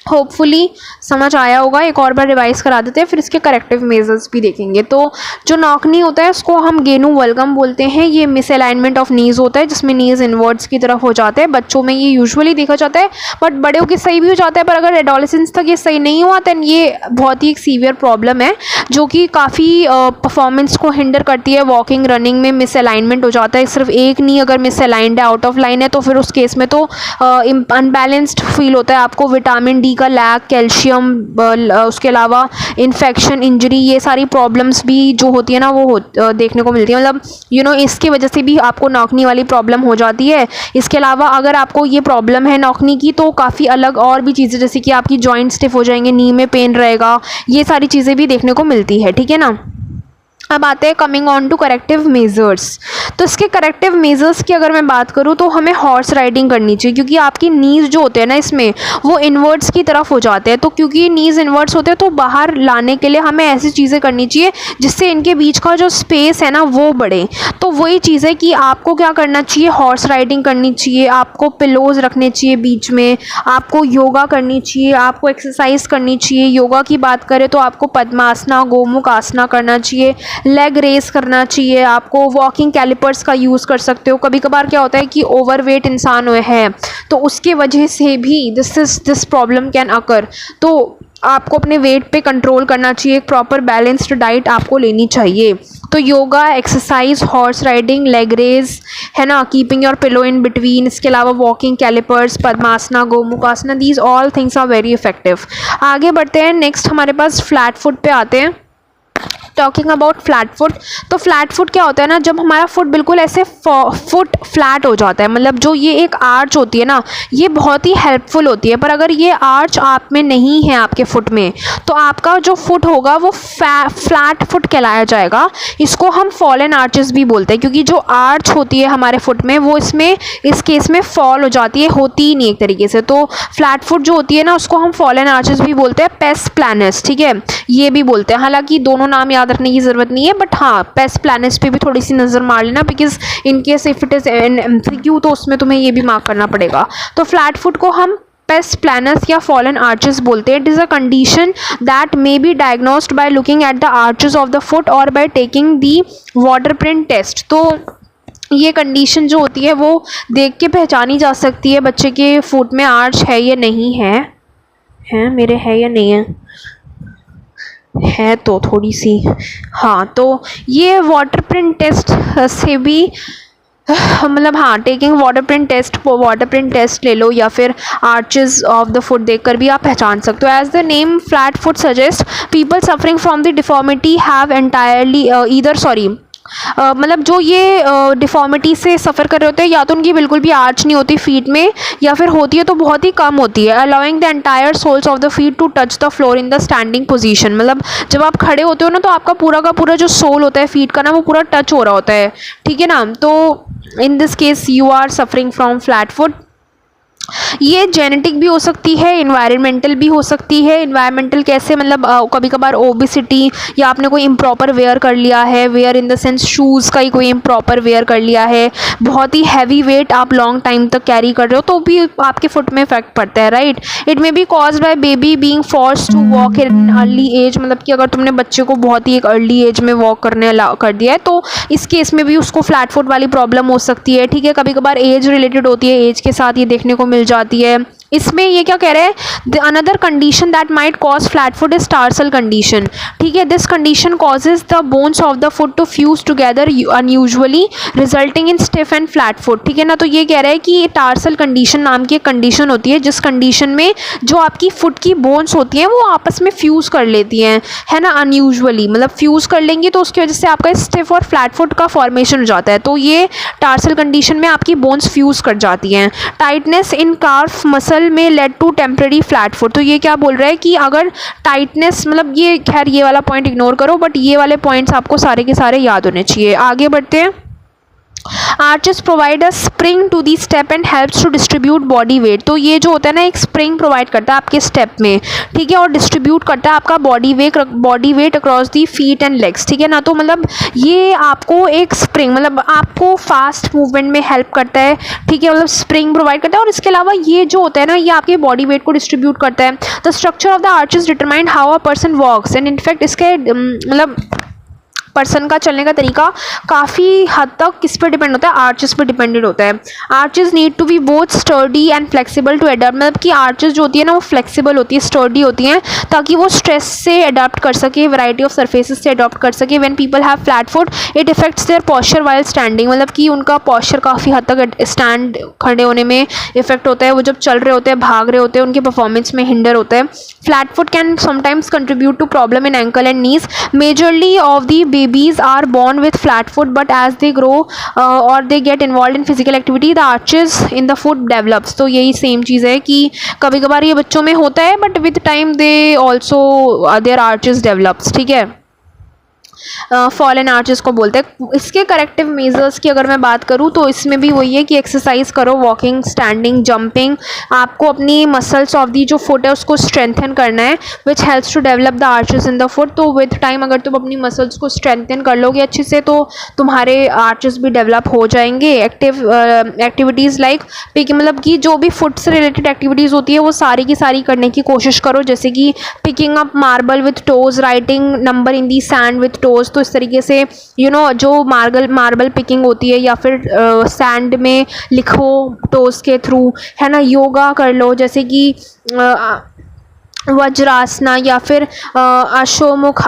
होपफुली समझ आया होगा। एक और बार रिवाइज करा देते हैं, फिर इसके करेक्टिव मेजर्स भी देखेंगे। तो जो नॉक नी होता है उसको हम गेनु वल्गम बोलते हैं। ये मिसअलाइनमेंट ऑफ नीज होता है जिसमें नीज इनवर्ड्स की तरफ हो जाते हैं। बच्चों में ये यूजुअली देखा जाता है, बट बड़े के सही भी हो जाता है, पर अगर एडोलेसेंस तक ये सही नहीं हुआ दैन ये बहुत ही एक सीवियर प्रॉब्लम है जो कि काफ़ी परफॉर्मेंस को हिंडर करती है। वॉकिंग, रनिंग में मिसअलाइनमेंट हो जाता है। सिर्फ एक नी अगर मिसअलाइंड है, आउट ऑफ लाइन है, तो फिर उस केस में तो अनबैलेंस्ड फील होता है आपको। विटामिन डी का लैक, कैल्शियम, उसके अलावा इन्फेक्शन, इंजरी, ये सारी प्रॉब्लम्स भी जो होती है ना वो देखने को मिलती है। मतलब इसकी वजह से भी आपको नॉकनी वाली प्रॉब्लम हो जाती है। इसके अलावा अगर आपको ये प्रॉब्लम है नॉकनी की तो काफ़ी अलग और भी चीज़ें जैसे कि आपकी जॉइंट स्टिफ हो जाएंगे, नी में पेन रहेगा, ये सारी चीज़ें भी देखने को मिलती है, ठीक है ना। अब आते हैं coming on to corrective measures. तो इसके करेक्टिव मेजर्स की अगर मैं बात करूँ तो हमें हॉर्स राइडिंग करनी चाहिए, क्योंकि आपकी नीज जो होते हैं ना इसमें वो इन्वर्ट्स की तरफ हो जाते हैं। तो क्योंकि नीज इन्वर्ट्स होते हैं तो बाहर लाने के लिए हमें ऐसी चीज़ें करनी चाहिए जिससे इनके बीच का जो स्पेस है ना वो बढ़े। तो वही चीज़ है कि आपको क्या करना चाहिए, हॉर्स राइडिंग करनी चाहिए, आपको पिलोज रखने चाहिए बीच में, आपको योगा करनी चाहिए, आपको एक्सरसाइज करनी चाहिए। योगा की बात करें तो आपको पद्मासना, गोमुख आसना करना चाहिए, लेग रेस करना चाहिए, आपको वॉकिंग कैलिपर्स का यूज़ कर सकते हो। कभी कभार क्या होता है कि ओवरवेट इंसान है तो उसके वजह से भी दिस प्रॉब्लम कैन अकर। तो आपको अपने वेट पे कंट्रोल करना चाहिए, एक प्रॉपर बैलेंस्ड डाइट आपको लेनी चाहिए। तो yoga, exercise, horse riding, leg race है ना, keeping your pillow in between, इसके अलावा walking calipers, padmasana, gomukhasana, these all things are very effective. आगे बढ़ते हैं, नेक्स्ट हमारे पास फ्लैट फुट पे आते हैं। टॉकिंग अबाउट फ्लैट फुट, तो फ्लैट फुट क्या होता है ना, जब हमारा फुट बिल्कुल ऐसे फुट फ्लैट हो जाता है, मतलब जो ये एक आर्च होती है ना ये बहुत ही हेल्पफुल होती है। पर अगर ये आर्च आप में नहीं है आपके फुट में तो आपका जो फुट होगा वो फ्लैट फुट कहलाया जाएगा। इसको हम फॉलन आर्चेस भी बोलते हैं, क्योंकि जो आर्च होती है हमारे फुट में वो इसमें इस केस में फॉल हो जाती है, होती ही नहीं एक तरीके से। तो फ्लैट फुट जो होती है ना उसको हम फॉलन आर्चेस भी बोलते हैं, पेस प्लानस, ठीक है, ये भी बोलते हैं। हालांकि दोनों नाम याद रखने की ज़रूरत नहीं है, बट हाँ पेस प्लानस पे भी थोड़ी सी नज़र मार लेना, because in case if it is an MCQ तो उसमें तुम्हें ये भी मार्क करना पड़ेगा। तो फ्लैट फुट को हम पेस प्लानस या फॉलन आर्चेस बोलते हैं। It is a condition that may be diagnosed by looking at the arches of the foot और by taking the water print test. तो ये कंडीशन जो होती है वो देख के पहचानी जा सकती है बच्चे के फुट में आर्च है या नहीं है मेरे है या नहीं है तो थोड़ी सी, हाँ। तो ये वाटर प्रिंट टेस्ट से भी मतलब हाँ टेकिंग वाटर प्रिंट टेस्ट ले लो या फिर आर्चेस ऑफ द फुट देखकर भी आप पहचान सकते हो। As the name flat foot suggest, people suffering from the deformity have entirely मतलब जो ये डिफॉर्मिटी से सफ़र कर रहे होते हैं या तो उनकी बिल्कुल भी आर्च नहीं होती फीट में, या फिर होती है तो बहुत ही कम होती है। Allowing the entire soles of the feet to touch the floor in the standing position, मतलब जब आप खड़े होते हो ना तो आपका पूरा का पूरा जो सोल होता है फीट का ना वो पूरा टच हो रहा होता है, ठीक है ना। तो in this case you are suffering from flat foot. ये जेनेटिक भी हो सकती है, इन्वायरमेंटल भी हो सकती है। इन्वायरमेंटल कैसे, मतलब कभी कभार ओबिसिटी या आपने कोई इम्प्रॉपर वेयर कर लिया है, wear in the sense shoes का ही कोई इम्प्रॉपर वेयर कर लिया है, बहुत ही हैवी वेट आप लॉन्ग टाइम तक कैरी कर रहे हो तो भी आपके फुट में इफेक्ट पड़ता है, right. It may be caused by baby being forced to walk in early age, मतलब कि अगर तुमने बच्चे को बहुत ही एक अर्ली एज में वॉक करने कर दिया है तो इस केस में भी उसको फ्लैट फुट वाली प्रॉब्लम हो सकती है, ठीक है। कभी कभार एज रिलेटेड होती है, एज के साथ ये देखने को मिल जाती है। इसमें ये क्या कह रहे हैं, another condition that might cause flat foot is tarsal condition, ठीक है। This condition causes the bones of the foot to fuse together unusually resulting in stiff and flat foot, ठीक है ना। तो ये कह रहा है कि टार्सल कंडीशन नाम की एक कंडीशन होती है जिस कंडीशन में जो आपकी फुट की बोन्स होती हैं वो आपस में फ्यूज कर लेती हैं, है ना, अनयूजुअली, मतलब फ्यूज कर लेंगी तो उसकी वजह से आपका स्टिफ और फ्लैट फुट का फॉर्मेशन हो जाता है। तो ये टार्सल कंडीशन में आपकी बोन्स फ्यूज कर जाती हैं। टाइटनेस इन कार्फ मसल में lead to temporary flat foot, तो ये क्या बोल रहा है कि अगर टाइटनेस, मतलब ये खैर ये वाला पॉइंट इग्नोर करो, बट ये वाले पॉइंट्स आपको सारे के सारे याद होने चाहिए। आगे बढ़ते हैं। Arches provide a spring to the step and helps to distribute body weight, तो ये जो होता है ना एक स्प्रिंग प्रोवाइड करता है आपके स्टेप में, ठीक है, और डिस्ट्रीब्यूट करता है आपका body weight across the feet and legs, ठीक है ना। तो मतलब ये आपको एक स्प्रिंग, मतलब आपको फास्ट मूवमेंट में हेल्प करता है, ठीक है, मतलब स्प्रिंग प्रोवाइड करता है। और इसके अलावा ये जो होता है ना ये आपके बॉडी वेट को डिस्ट्रीब्यूट करता है। The structure of the arches determine how a person walks and in fact इसके मतलब पर्सन का चलने का तरीका काफ़ी हद तक किस पर डिपेंड होता है, आर्चेस पर डिपेंडेड होता है। Arches need to be both sturdy and flexible to adopt, मतलब कि आर्चेस जो होती है ना वो फ्लेक्सिबल होती है, स्टर्डी होती हैं, ताकि वो स्ट्रेस से अडॉप्ट कर सके, वैरायटी ऑफ सर्फेसेस से अडॉप्ट कर सके। When people have flat foot it affects their posture while standing, मतलब कि उनका पॉस्चर काफ़ी हद तक स्टैंड खड़े होने में इफेक्ट होता है। वो जब चल रहे होते हैं, भाग रहे होते हैं, उनके परफॉर्मेंस में हिंडर होता है। Flat foot can sometimes contribute to problem in ankle and knees. Majorly of the babies are born with flat foot, but as they grow or they get involved in physical activity the arches in the foot develops। तो यही सेम चीज़ है कि कभी कभार ये बच्चों में होता है, but with time they also their arches develops, ठीक है। फॉलन आर्चेस को बोलते हैं। इसके करेक्टिव मेजर्स की अगर मैं बात करूँ तो इसमें भी वही है कि एक्सरसाइज करो, वॉकिंग, स्टैंडिंग, जंपिंग। आपको अपनी मसल्स ऑफ दी जो फुट है उसको स्ट्रेंथन करना है, which helps to develop the arches in the foot. तो विथ टाइम अगर तुम अपनी मसल्स को स्ट्रेंथन कर लोगे अच्छे से तो तुम्हारे आर्चेस भी डेवलप हो जाएंगे। एक्टिविटीज़ लाइक पिकिंग, मतलब कि जो भी फुट से रिलेटेड एक्टिविटीज़ होती है वो सारी की सारी करने की कोशिश करो, जैसे कि picking up marble with toes, writing number in the sand with toes. तो इस तरीके से जो मार्बल पिकिंग होती है या फिर सैंड में लिखो टोज के थ्रू, है ना। योगा कर लो, जैसे कि वज्रासना या फिर अशोमुख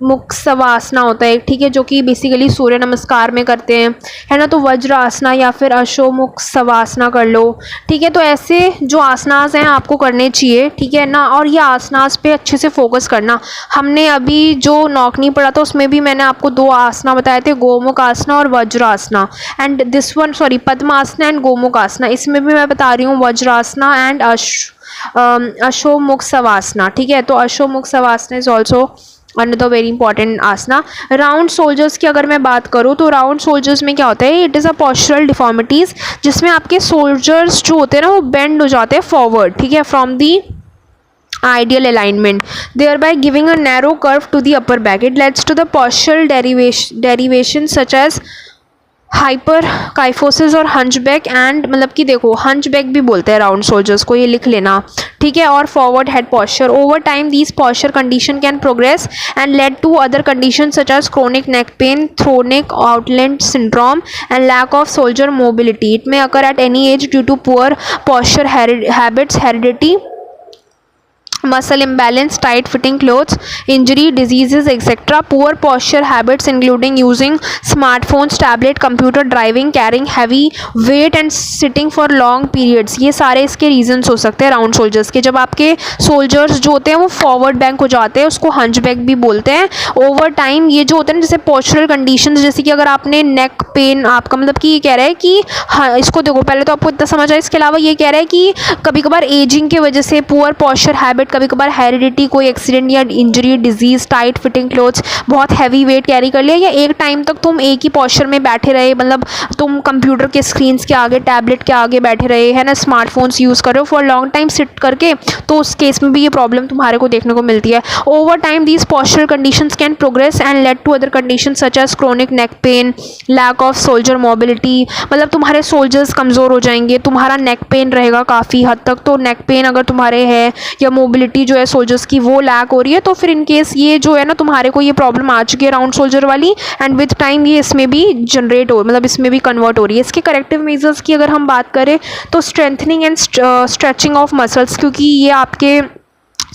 मुख सवासना होता है, ठीक है, जो कि बेसिकली सूर्य नमस्कार में करते हैं, है ना। तो वज्रासना या फिर अशोमुख सवासना कर लो, ठीक है। तो ऐसे जो आसनास हैं आपको करने चाहिए, ठीक है ना। और ये आसनास पे अच्छे से फोकस करना। हमने अभी जो नौकनी पढ़ा था उसमें भी मैंने आपको 2 आसना बताए थे, गोमुख आसना और vajrasana. And this one padmasana and gomukh asana. इसमें भी मैं बता रही हूँ वज्रासना एंड अशोमुख सवासना, ठीक है। तो ashomukh savasana is also another very important asana. Round shoulders की अगर मैं बात करूँ तो राउंड सोल्जर्स में क्या होता है, it is a postural deformities, जिसमें आपके सोल्जर्स जो होते हैं ना वो बेंड हो जाते हैं फॉरवर्ड, ठीक है, from the ideal alignment, thereby giving a narrow curve to the upper back. It leads to the postural derivation such as हाइपरकाइफोसिस और हंचबैक एंड, मतलब कि देखो हंचबैक भी बोलते हैं राउंड सोल्जर्स को, ये लिख लेना, ठीक है। और forward head posture. Over time these posture condition can progress and lead to other condition such as chronic neck pain, thoracic outlet syndrome and lack of shoulder mobility. It may occur at any age due to poor posture habits, heredity, muscle imbalance, tight fitting clothes, injury, diseases, etc. Poor posture habits including using smartphones, tablet, computer, driving, carrying heavy weight and sitting for long periods. ये सारे इसके reasons हो सकते हैं राउंड सोल्जर्स के। जब आपके सोल्जर्स जो होते हैं वो फॉरवर्ड बैंक हो जाते हैं, उसको हंच बैक भी बोलते हैं। ओवर टाइम ये जो होते हैं जैसे पोस्चरल कंडीशंस, जैसे कि अगर आपने नेक पेन, आपका मतलब कि ये कह रहा है कि हाँ, इसको देखो पहले तो आपको इतना समझ आया। इसके अलावा ये कह रहा है कि कभी कभार एजिंग की वजह से, पुअर पोस्चर हैबिट, कभी कभार हेरिडिटी, कोई एक्सीडेंट या injury, disease, tight fitting clothes, बहुत हैवी वेट कैरी कर लिया, या एक टाइम तक तुम एक ही पोस्चर में बैठे रहे, मतलब तुम कंप्यूटर के स्क्रीन्स के आगे, टैबलेट के आगे बैठे रहे, है ना, स्मार्टफोन्स यूज़ कर रहे हो फॉर लॉन्ग टाइम सिट करके, तो उस केस में भी ये प्रॉब्लम तुम्हारे को देखने को मिलती है। Over time these postural conditions can progress and lead to other condition such as chronic neck pain, lack of shoulder mobility, मतलब तुम्हारे सोल्जर्स कमज़ोर हो जाएंगे, तुम्हारा नेक पेन रहेगा काफ़ी हद तक। तो नेक पेन अगर तुम्हारे है या मोबिलिटी जो है सोल्जर्स की वो लैक हो रही है, तो फिर इन केस ये जो है ना तुम्हारे को ये प्रॉब्लम आ चुकी है राउंड सोल्जर वाली, एंड विद टाइम ये इसमें भी जनरेट हो, मतलब इसमें भी कन्वर्ट हो रही है। इसके करेक्टिव मेजर्स की अगर हम बात करें तो strengthening and stretching of muscles, क्योंकि ये आपके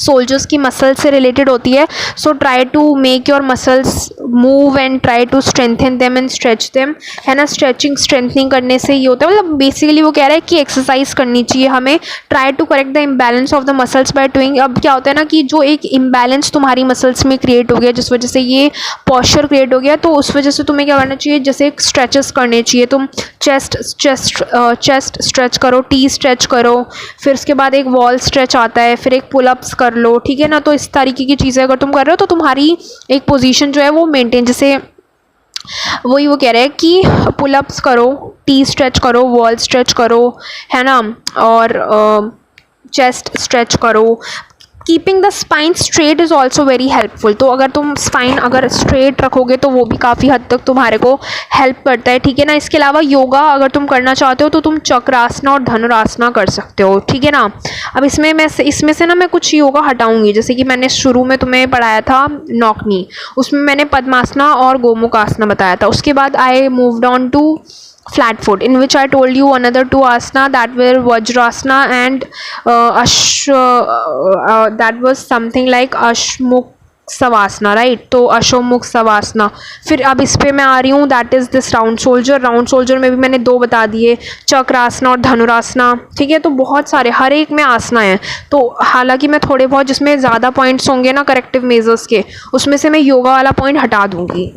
सोल्जर्स की मसल्स से रिलेटेड होती है। So try to make your muscles move and try to strengthen them and stretch them, है ना। स्ट्रेचिंग स्ट्रेंथनिंग करने से ये होता है, मतलब बेसिकली वो कह रहा है कि एक्सरसाइज करनी चाहिए हमें। Try to correct the imbalance of the muscles by doing. अब क्या होता है ना कि जो एक इम्बैलेंस तुम्हारी मसल्स में क्रिएट हो गया, जिस वजह से ये पॉस्चर क्रिएट हो गया, तो उस वजह से तुम्हें क्या करना चाहिए, जैसे स्ट्रेचेस करने चाहिए। तुम चेस्ट स्ट्रेच करो, टी स्ट्रेच करो, फिर उसके बाद एक वॉल स्ट्रेच आता है, फिर एक पुलअप्स कर लो, ठीक है ना। तो इस तरीके की चीज़ें अगर तुम कर रहे हो तो तुम्हारी एक पोजीशन जो है वो मेंटेन, जैसे वही वो कह रहे हैं कि पुलअप्स करो, टी स्ट्रेच करो, वॉल स्ट्रेच करो, है ना, और चेस्ट स्ट्रेच करो। Keeping the spine straight is also very helpful. तो अगर तुम स्पाइन अगर स्ट्रेट रखोगे तो वो भी काफ़ी हद तक तुम्हारे को हेल्प करता है, ठीक है ना। इसके अलावा योगा अगर तुम करना चाहते हो तो तुम चक्रासना और धनुरासना कर सकते हो, ठीक है ना। अब इसमें से ना मैं कुछ योगा हटाऊंगी, जैसे कि मैंने शुरू में तुम्हें पढ़ाया था नौकनी, उसमें मैंने पद्मासना और गोमुख आसना बताया था। उसके बाद I moved on to flat foot, in which I told you another 2 asana that were Vajrasana and that was something like Ashmukh savasana, right. तो अशोमुख सवासना। फिर अब इस पे मैं आ रही हूँ, that is this round soldier. Round soldier में भी मैंने 2 बता दिए, चक्रासना और धनुरासना, ठीक है। तो बहुत सारे हर एक में आसना है। तो हालांकि मैं थोड़े बहुत जिसमें ज़्यादा पॉइंट्स होंगे ना करेक्टिव मेजर्स के, उसमें से मैं योगा वाला पॉइंट हटा दूँगी।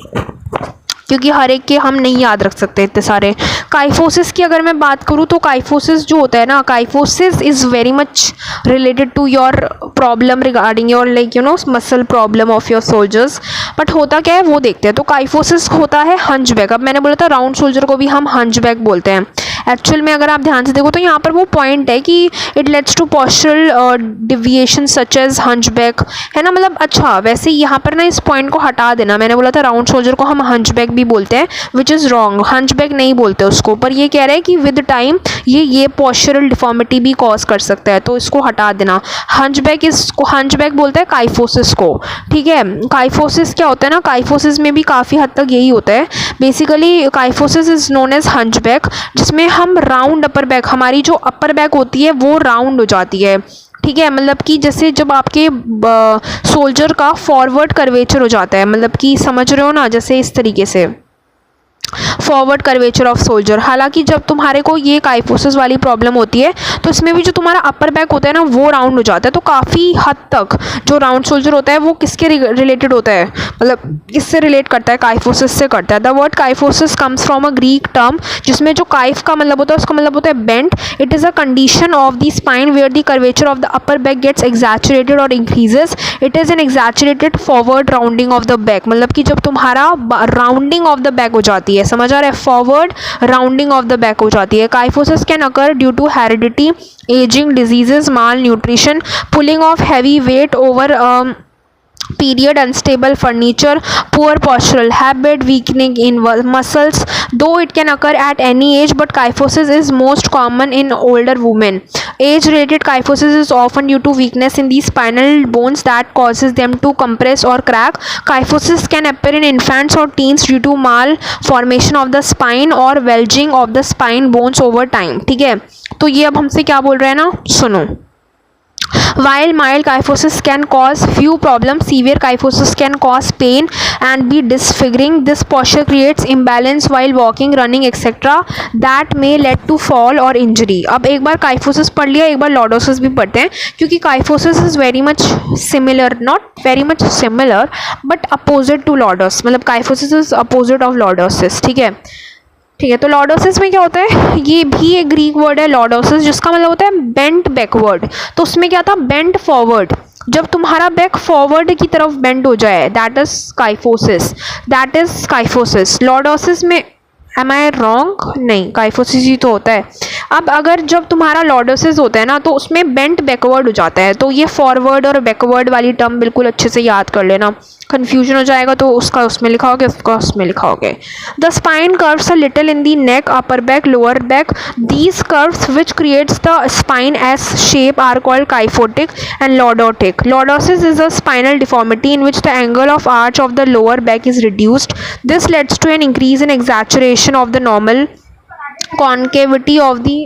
क्योंकि हर एक के हम नहीं याद रख सकते इतने सारे। काइफोसिस की अगर मैं बात करूँ तो काइफोसिस जो होता है ना, kyphosis is very much related to your problem regarding your like muscle problem of your shoulders. But होता क्या है वो देखते हैं। तो काइफोसिस होता है हंचबैक। अब मैंने बोला था राउंड सोल्जर को भी हम हंचबैक बोलते हैं। एक्चुअल में अगर आप ध्यान से देखो तो यहाँ पर वो पॉइंट है कि it leads to postural deviation such as hunchback, है ना। मतलब अच्छा, वैसे यहाँ पर ना इस पॉइंट को हटा देना। मैंने बोला था राउंड सोल्जर को हम हंचबैक भी बोलते हैं, विच इज़ रॉन्ग। हंचबैक नहीं बोलते उसको, पर ये कह रहे हैं कि विद टाइम ये पोस्चरल डिफॉर्मिटी भी कॉज कर सकता है, तो इसको हटा देना। हंचबैक बोलते हैं काइफोसिस को, ठीक है। काइफोसिस क्या होता है ना, काइफोसिस में भी काफ़ी हद तक यही होता है। Basically kyphosis is known as hunchback, जिसमें हम राउंड अपर बैक, हमारी जो अपर बैक होती है वो राउंड हो जाती है, ठीक है। मतलब कि जैसे जब आपके सोल्जर का फॉरवर्ड कर्वेचर हो जाता है, मतलब कि समझ रहे हो ना, जैसे इस तरीके से फॉरवर्ड कर्वेचर ऑफ सोल्जर। हालांकि जब तुम्हारे को ये काइफोसिस वाली प्रॉब्लम होती है तो इसमें भी जो तुम्हारा अपर बैक होता है ना वो राउंड हो जाता है। तो काफ़ी हद तक जो राउंड सोल्जर होता है वो किसके रिलेटेड होता है, मतलब किससे रिलेट करता है, काइफोसिस से करता है। The word kyphosis comes from a Greek term, जिसमें जो काइफ का मतलब होता है उसका मतलब होता है bent. It is a condition of the spine where the curvature of the upper back gets exaggerated or increases. It is an exaggerated forward rounding of the back, मतलब कि जब तुम्हारा राउंडिंग ऑफ द बैक हो जाती है, समझ आ रहा है, forward rounding of the back हो जाती है। Kyphosis can occur due to heredity, ageing, diseases, malnutrition, pulling of heavy weight over period, unstable furniture, poor postural habit, weakening in muscles. Though it can occur at any age, but kyphosis is most common in older women. Age related kyphosis is often due to weakness in the spinal bones that causes them to compress or crack. Kyphosis can appear in infants or teens due to malformation of the spine or bulging of the spine bones over time, ठीक है। तो ये अब हमसे क्या बोल रहे हैं ना, सुनो। While mild kyphosis can cause few problems, severe kyphosis can cause pain and be disfiguring. This posture creates imbalance while walking, running, etc. that may lead to fall or injury. अब एक बार kyphosis पढ़ लिया, एक बार lordosis भी पढ़ते हैं, क्योंकि kyphosis is very much similar, not very much similar, but opposite to lordosis. मतलब kyphosis is opposite of lordosis, ठीक है। ठीक है, तो लॉर्डोसिस में क्या होता है, ये भी एक ग्रीक वर्ड है लॉर्डोसिस, जिसका मतलब होता है बेंट बैकवर्ड। तो उसमें क्या था, बेंट फॉरवर्ड। जब तुम्हारा बैक फॉरवर्ड की तरफ बेंड हो जाए, that is kyphosis, that is kyphosis. Lordosis में एम आई रॉन्ग, नहीं, काइफोसिस ही तो होता है। अब अगर जब तुम्हारा लॉर्डोसिस होता है ना तो उसमें बेंट बैकवर्ड हो जाता है। तो ये फॉरवर्ड और बैकवर्ड वाली टर्म बिल्कुल अच्छे से याद कर लेना, कन्फ्यूजन हो जाएगा तो उसका उसमें लिखा होगा, उसका उसमें लिखा होगा। The spine curves a little in the neck, upper back, lower back. These curves which creates the spine S shape are called kyphotic and lordotic. Lordosis is a spinal deformity in which the angle of arch of the lower back is reduced. This leads to an increase in exaggeration of the normal concavity of the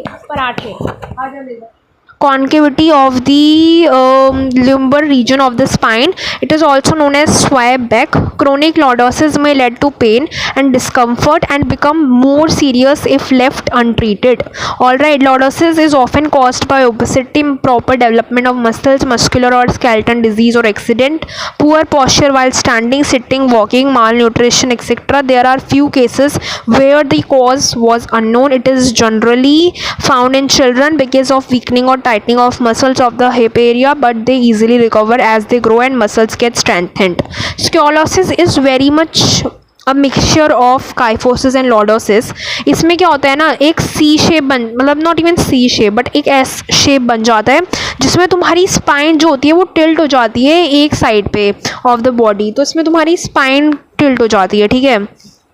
lumbar region of the spine. It is also known as sway back. Chronic lordosis may lead to pain and discomfort and become more serious if left untreated. Alright, lordosis is often caused by obesity, improper development of muscles, muscular or skeletal disease or accident, poor posture while standing, sitting, walking, malnutrition, etc. There are few cases where the cause was unknown. It is generally found in children because of weakening or tightening of muscles of the hip area, but they easily recover as they grow and muscles get strengthened. Scoliosis is very much a mixture of kyphosis and lordosis. इसमें क्या होता है ना, एक सी शेप मतलब not even C shape but एक एस शेप बन जाता है, जिसमें तुम्हारी स्पाइन जो होती है वो टिल्ट हो जाती है एक साइड पे ऑफ द बॉडी। तो इसमें तुम्हारी स्पाइन टिल्ट हो जाती है, ठीक है।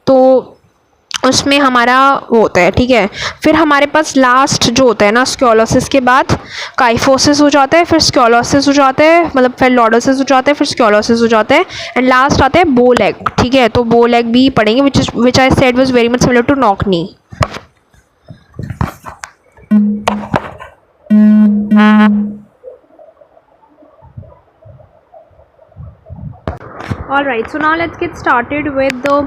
तो उसमें हमारा वो होता है, ठीक है। फिर हमारे पास लास्ट जो होता है ना, स्क्योलोसिस के बाद काइफोसिस हो जाता है, फिर स्क्योलोसिस हो जाता है, मतलब फिर लॉर्डोसिस हो जाता है, फिर स्क्योलोसिस हो जाता है, एंड लास्ट आता है बो लेग, ठीक है। तो बो लेग भी पढ़ेंगे, which I said was very much similar to knock knee. Alright, so now let's get started with the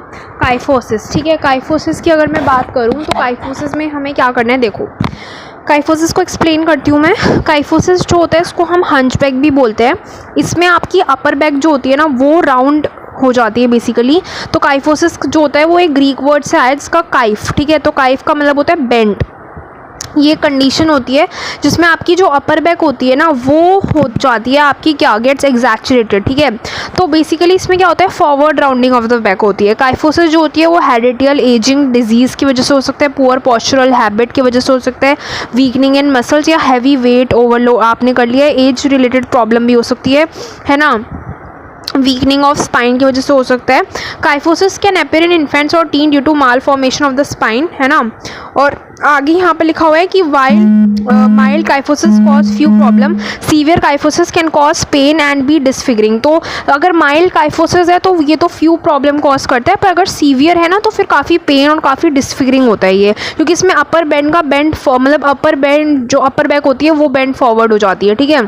kyphosis, ठीक है। काइफोसिस की अगर मैं बात करूँ तो काइफोसिस में हमें क्या करना है, देखो काइफोसिस को एक्सप्लेन करती हूँ मैं। काइफोसिस जो होता है इसको हम हंचबैक भी बोलते हैं। इसमें आपकी अपर बैक जो होती है ना वो राउंड हो जाती है बेसिकली। तो काइफोसिस जो होता है वो एक ग्रीक वर्ड से आया जिसका काइफ, ठीक है। तो काइफ का मतलब होता है बेंट। ये कंडीशन होती है जिसमें आपकी जो अपर बैक होती है ना वो हो जाती है आपकी क्या, गेट्स एग्जैचुरेटेड, ठीक है। तो बेसिकली इसमें क्या होता है, forward rounding of the back होती है। काइफोसिस जो होती है वो हेरिडिटल एजिंग डिजीज़ की वजह से हो सकता है, पुअर पॉस्चरल हैबिट की वजह से हो सकता है, वीकनिंग इन मसल्स या हैवी वेट ओवरलोड आपने कर लिया है, एज रिलेटेड प्रॉब्लम भी हो सकती है ना, वीकनिंग ऑफ स्पाइन की वजह से हो सकता है। Kyphosis can appear in infants or teen due to malformation of the spine, है ना। और आगे यहाँ पे लिखा हुआ है कि mild kyphosis cause few problem, severe kyphosis can cause pain and be disfiguring. तो अगर माइल्ड काइफोसिस है तो ये तो फ्यू प्रॉब्लम कॉज करता है, पर अगर सीवियर है ना तो फिर काफ़ी पेन और काफ़ी डिसफिगरिंग होता है ये, क्योंकि इसमें अपर बैंड का बेंड मतलब अपर बैंड जो अपर बैक होती है वो बेंड फॉरवर्ड हो जाती है, ठीक है।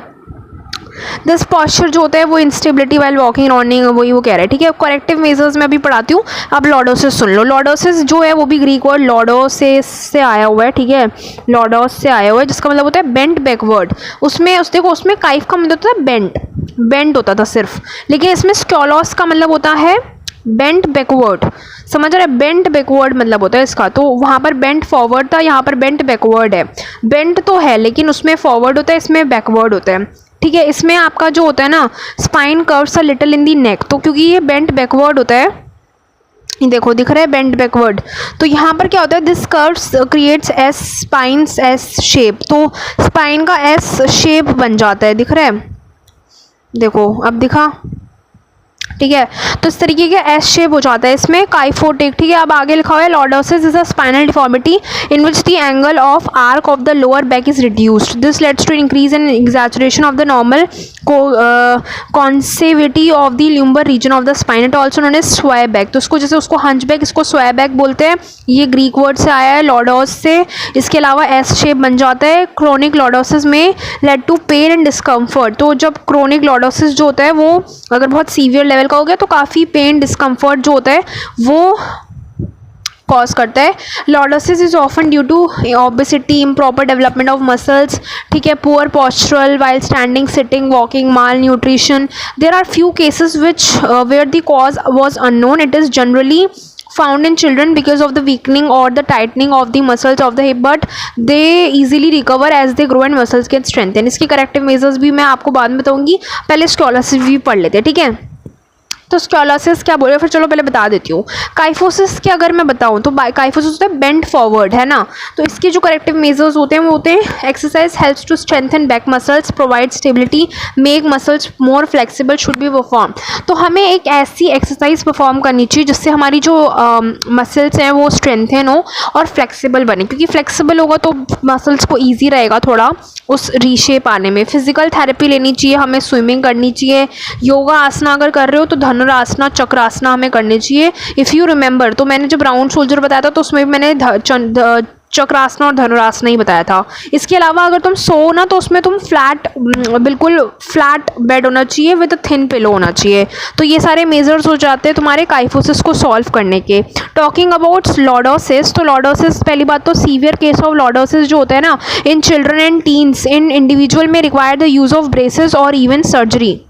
दिस पॉस्चर जो होता है वो इंस्टेबिलिटी वाइल वॉकिंग रनिंग, वही वो कह रहा है, ठीक है। करेक्टिव मेजर्स में अभी पढ़ाती हूँ। अब लॉर्डोसिस सुन लो। लॉर्डोसिस जो है वो भी ग्रीक वर्ड लॉर्डोसिस से आया हुआ है, ठीक है, लॉर्डोस से आया हुआ है, जिसका मतलब होता है बेंट बैकवर्ड। उसमें देखो उसमें काइफ का मतलब होता है बेंट होता था सिर्फ, लेकिन इसमें स्क्योलोस का मतलब होता है बेंट बैकवर्ड, समझ रहे हैं। बेंट बैकवर्ड मतलब होता है इसका। तो वहाँ पर बेंट फॉरवर्ड था, यहाँ पर बेंट बैकवर्ड है। बेंट तो है लेकिन उसमें फॉरवर्ड होता है, इसमें बैकवर्ड होता है, ठीक है। इसमें आपका जो होता है ना spine curves a little in the neck, तो क्योंकि ये बेंट बैकवर्ड होता है, ये देखो दिख रहा है बेंट बैकवर्ड, तो यहाँ पर क्या होता है, this curves creates S spines S shape, तो स्पाइन का एस शेप बन जाता है, दिख रहा है, देखो अब दिखा, ठीक है। तो इस तरीके का एस शेप हो जाता है इसमें काइफोटिक, ठीक है। अब आगे लिखा हुआ है lordosis is a spinal deformity in which the angle of arch of the lower back is reduced, this leads to increase in exaggeration of the normal concavity of the lumbar region of the spine, it also known as sway back. तो इसको जैसे उसको हंच बैक, इसको स्वै बैक बोलते हैं, ये ग्रीक वर्ड से आया है लॉर्डोस से। इसके अलावा एस शेप बन जाता है। क्रोनिक लॉर्डोसिस में lead to pain and discomfort, तो जब क्रोनिक लॉर्डोसिस जो होता है वो अगर बहुत सीवियर लेवल का हो गया तो काफ़ी पेन डिस्कम्फर्ट जो होता है वो कॉज करता है। Lordosis is often due to obesity, improper development of muscles, ठीक है, poor postural while standing, sitting, walking, malnutrition. There are few cases which were the cause was unknown, it is generally found in children because of the weakening or the tightening of the muscles of the hip, but they easily recover as they grow and muscles get strengthened। इसके करेक्टिव मेजर्स भी मैं आपको बाद में बताऊंगी, पहले स्क्योलोसिस भी पढ़ लेते हैं, ठीक है। तो स्क्योलोसिस क्या बोले, फिर चलो पहले बता देती हूँ। काइफोसिस की अगर मैं बताऊँ तो काइफोसिस होता है बेंट फॉरवर्ड, है ना। तो इसके जो करेक्टिव मेजर्स होते हैं वो होते हैं exercise helps to strengthen back muscles, provide stability, make muscles more flexible, should be perform. तो हमें एक ऐसी एक्सरसाइज परफॉर्म करनी चाहिए जिससे हमारी जो मसल्स हैं वो स्ट्रेंथन हो और फ्लेक्सिबल बने, क्योंकि फ्लेक्सिबल होगा तो मसल्स को ईजी रहेगा थोड़ा उस रीशेप आने में। फिजिकल थेरेपी लेनी चाहिए, हमें स्विमिंग करनी चाहिए, योगा आसना अगर कर रहे हो तो धनुरासना, चक्रासना हमें करनी चाहिए। इफ़ यू रिमेंबर, तो मैंने जब राउंड शोल्डर बताया था तो उसमें भी मैंने चक्रासना और धनुरासना ही बताया था। इसके अलावा अगर तुम सो ना तो उसमें तुम बिल्कुल फ्लैट बेड होना चाहिए विद थिन पिलो होना चाहिए। तो ये सारे मेजर्स हो जाते हैं तुम्हारे काइफोसिस को सॉल्व करने के। टॉकिंग अबाउट लॉर्डोसिस, तो लॉर्डोसिस पहली बात तो सीवियर केस ऑफ लॉर्डोसिस जो होता है ना in children and teens, in individual में require the use of braces or even surgery.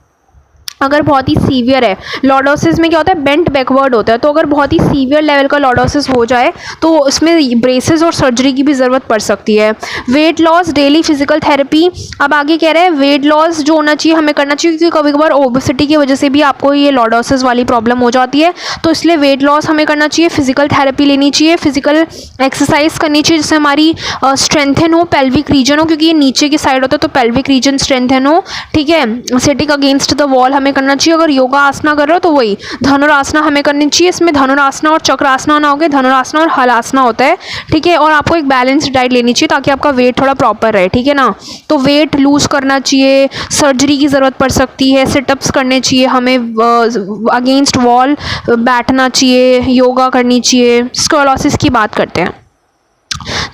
अगर बहुत ही सीवियर है, लॉर्डोसिस में क्या होता है बेंट बैकवर्ड होता है, तो अगर बहुत ही सीवियर लेवल का लॉर्डोसिस हो जाए तो इसमें ब्रेसेस और सर्जरी की भी ज़रूरत पड़ सकती है। Weight loss, daily physical therapy. अब आगे कह रहे हैं वेट लॉस जो होना चाहिए हमें करना चाहिए, क्योंकि कभी कभार ओबेसिटी की वजह से भी आपको ये लॉर्डोसिस वाली प्रॉब्लम हो जाती है, तो इसलिए वेट लॉस हमें करना चाहिए, फिजिकल थेरेपी लेनी चाहिए, फिजिकल एक्सरसाइज करनी चाहिए जिससे हमारी स्ट्रेंथन हो, पेल्विक रीजन हो, क्योंकि ये नीचे की साइड होता है तो पेल्विक रीजन स्ट्रेंथन हो, ठीक है। सिटिंग अगेंस्ट द वॉल हमें करना चाहिए। अगर योगा आसना कर रहे हो तो वही धनुरासना हमें करनी चाहिए। इसमें धनुरासना और चक्रासना ना हो गए, धनुरासना और हलासना होता है, ठीक है। और आपको एक बैलेंस्ड डाइट लेनी चाहिए ताकि आपका वेट थोड़ा प्रॉपर रहे, ठीक है ना। तो वेट लूज करना चाहिए, सर्जरी की ज़रूरत पड़ सकती है, सिटअप्स करने चाहिए, हमें अगेंस्ट वॉल बैठना चाहिए, योगा करनी चाहिए। स्क्योलोसिस की बात करते हैं।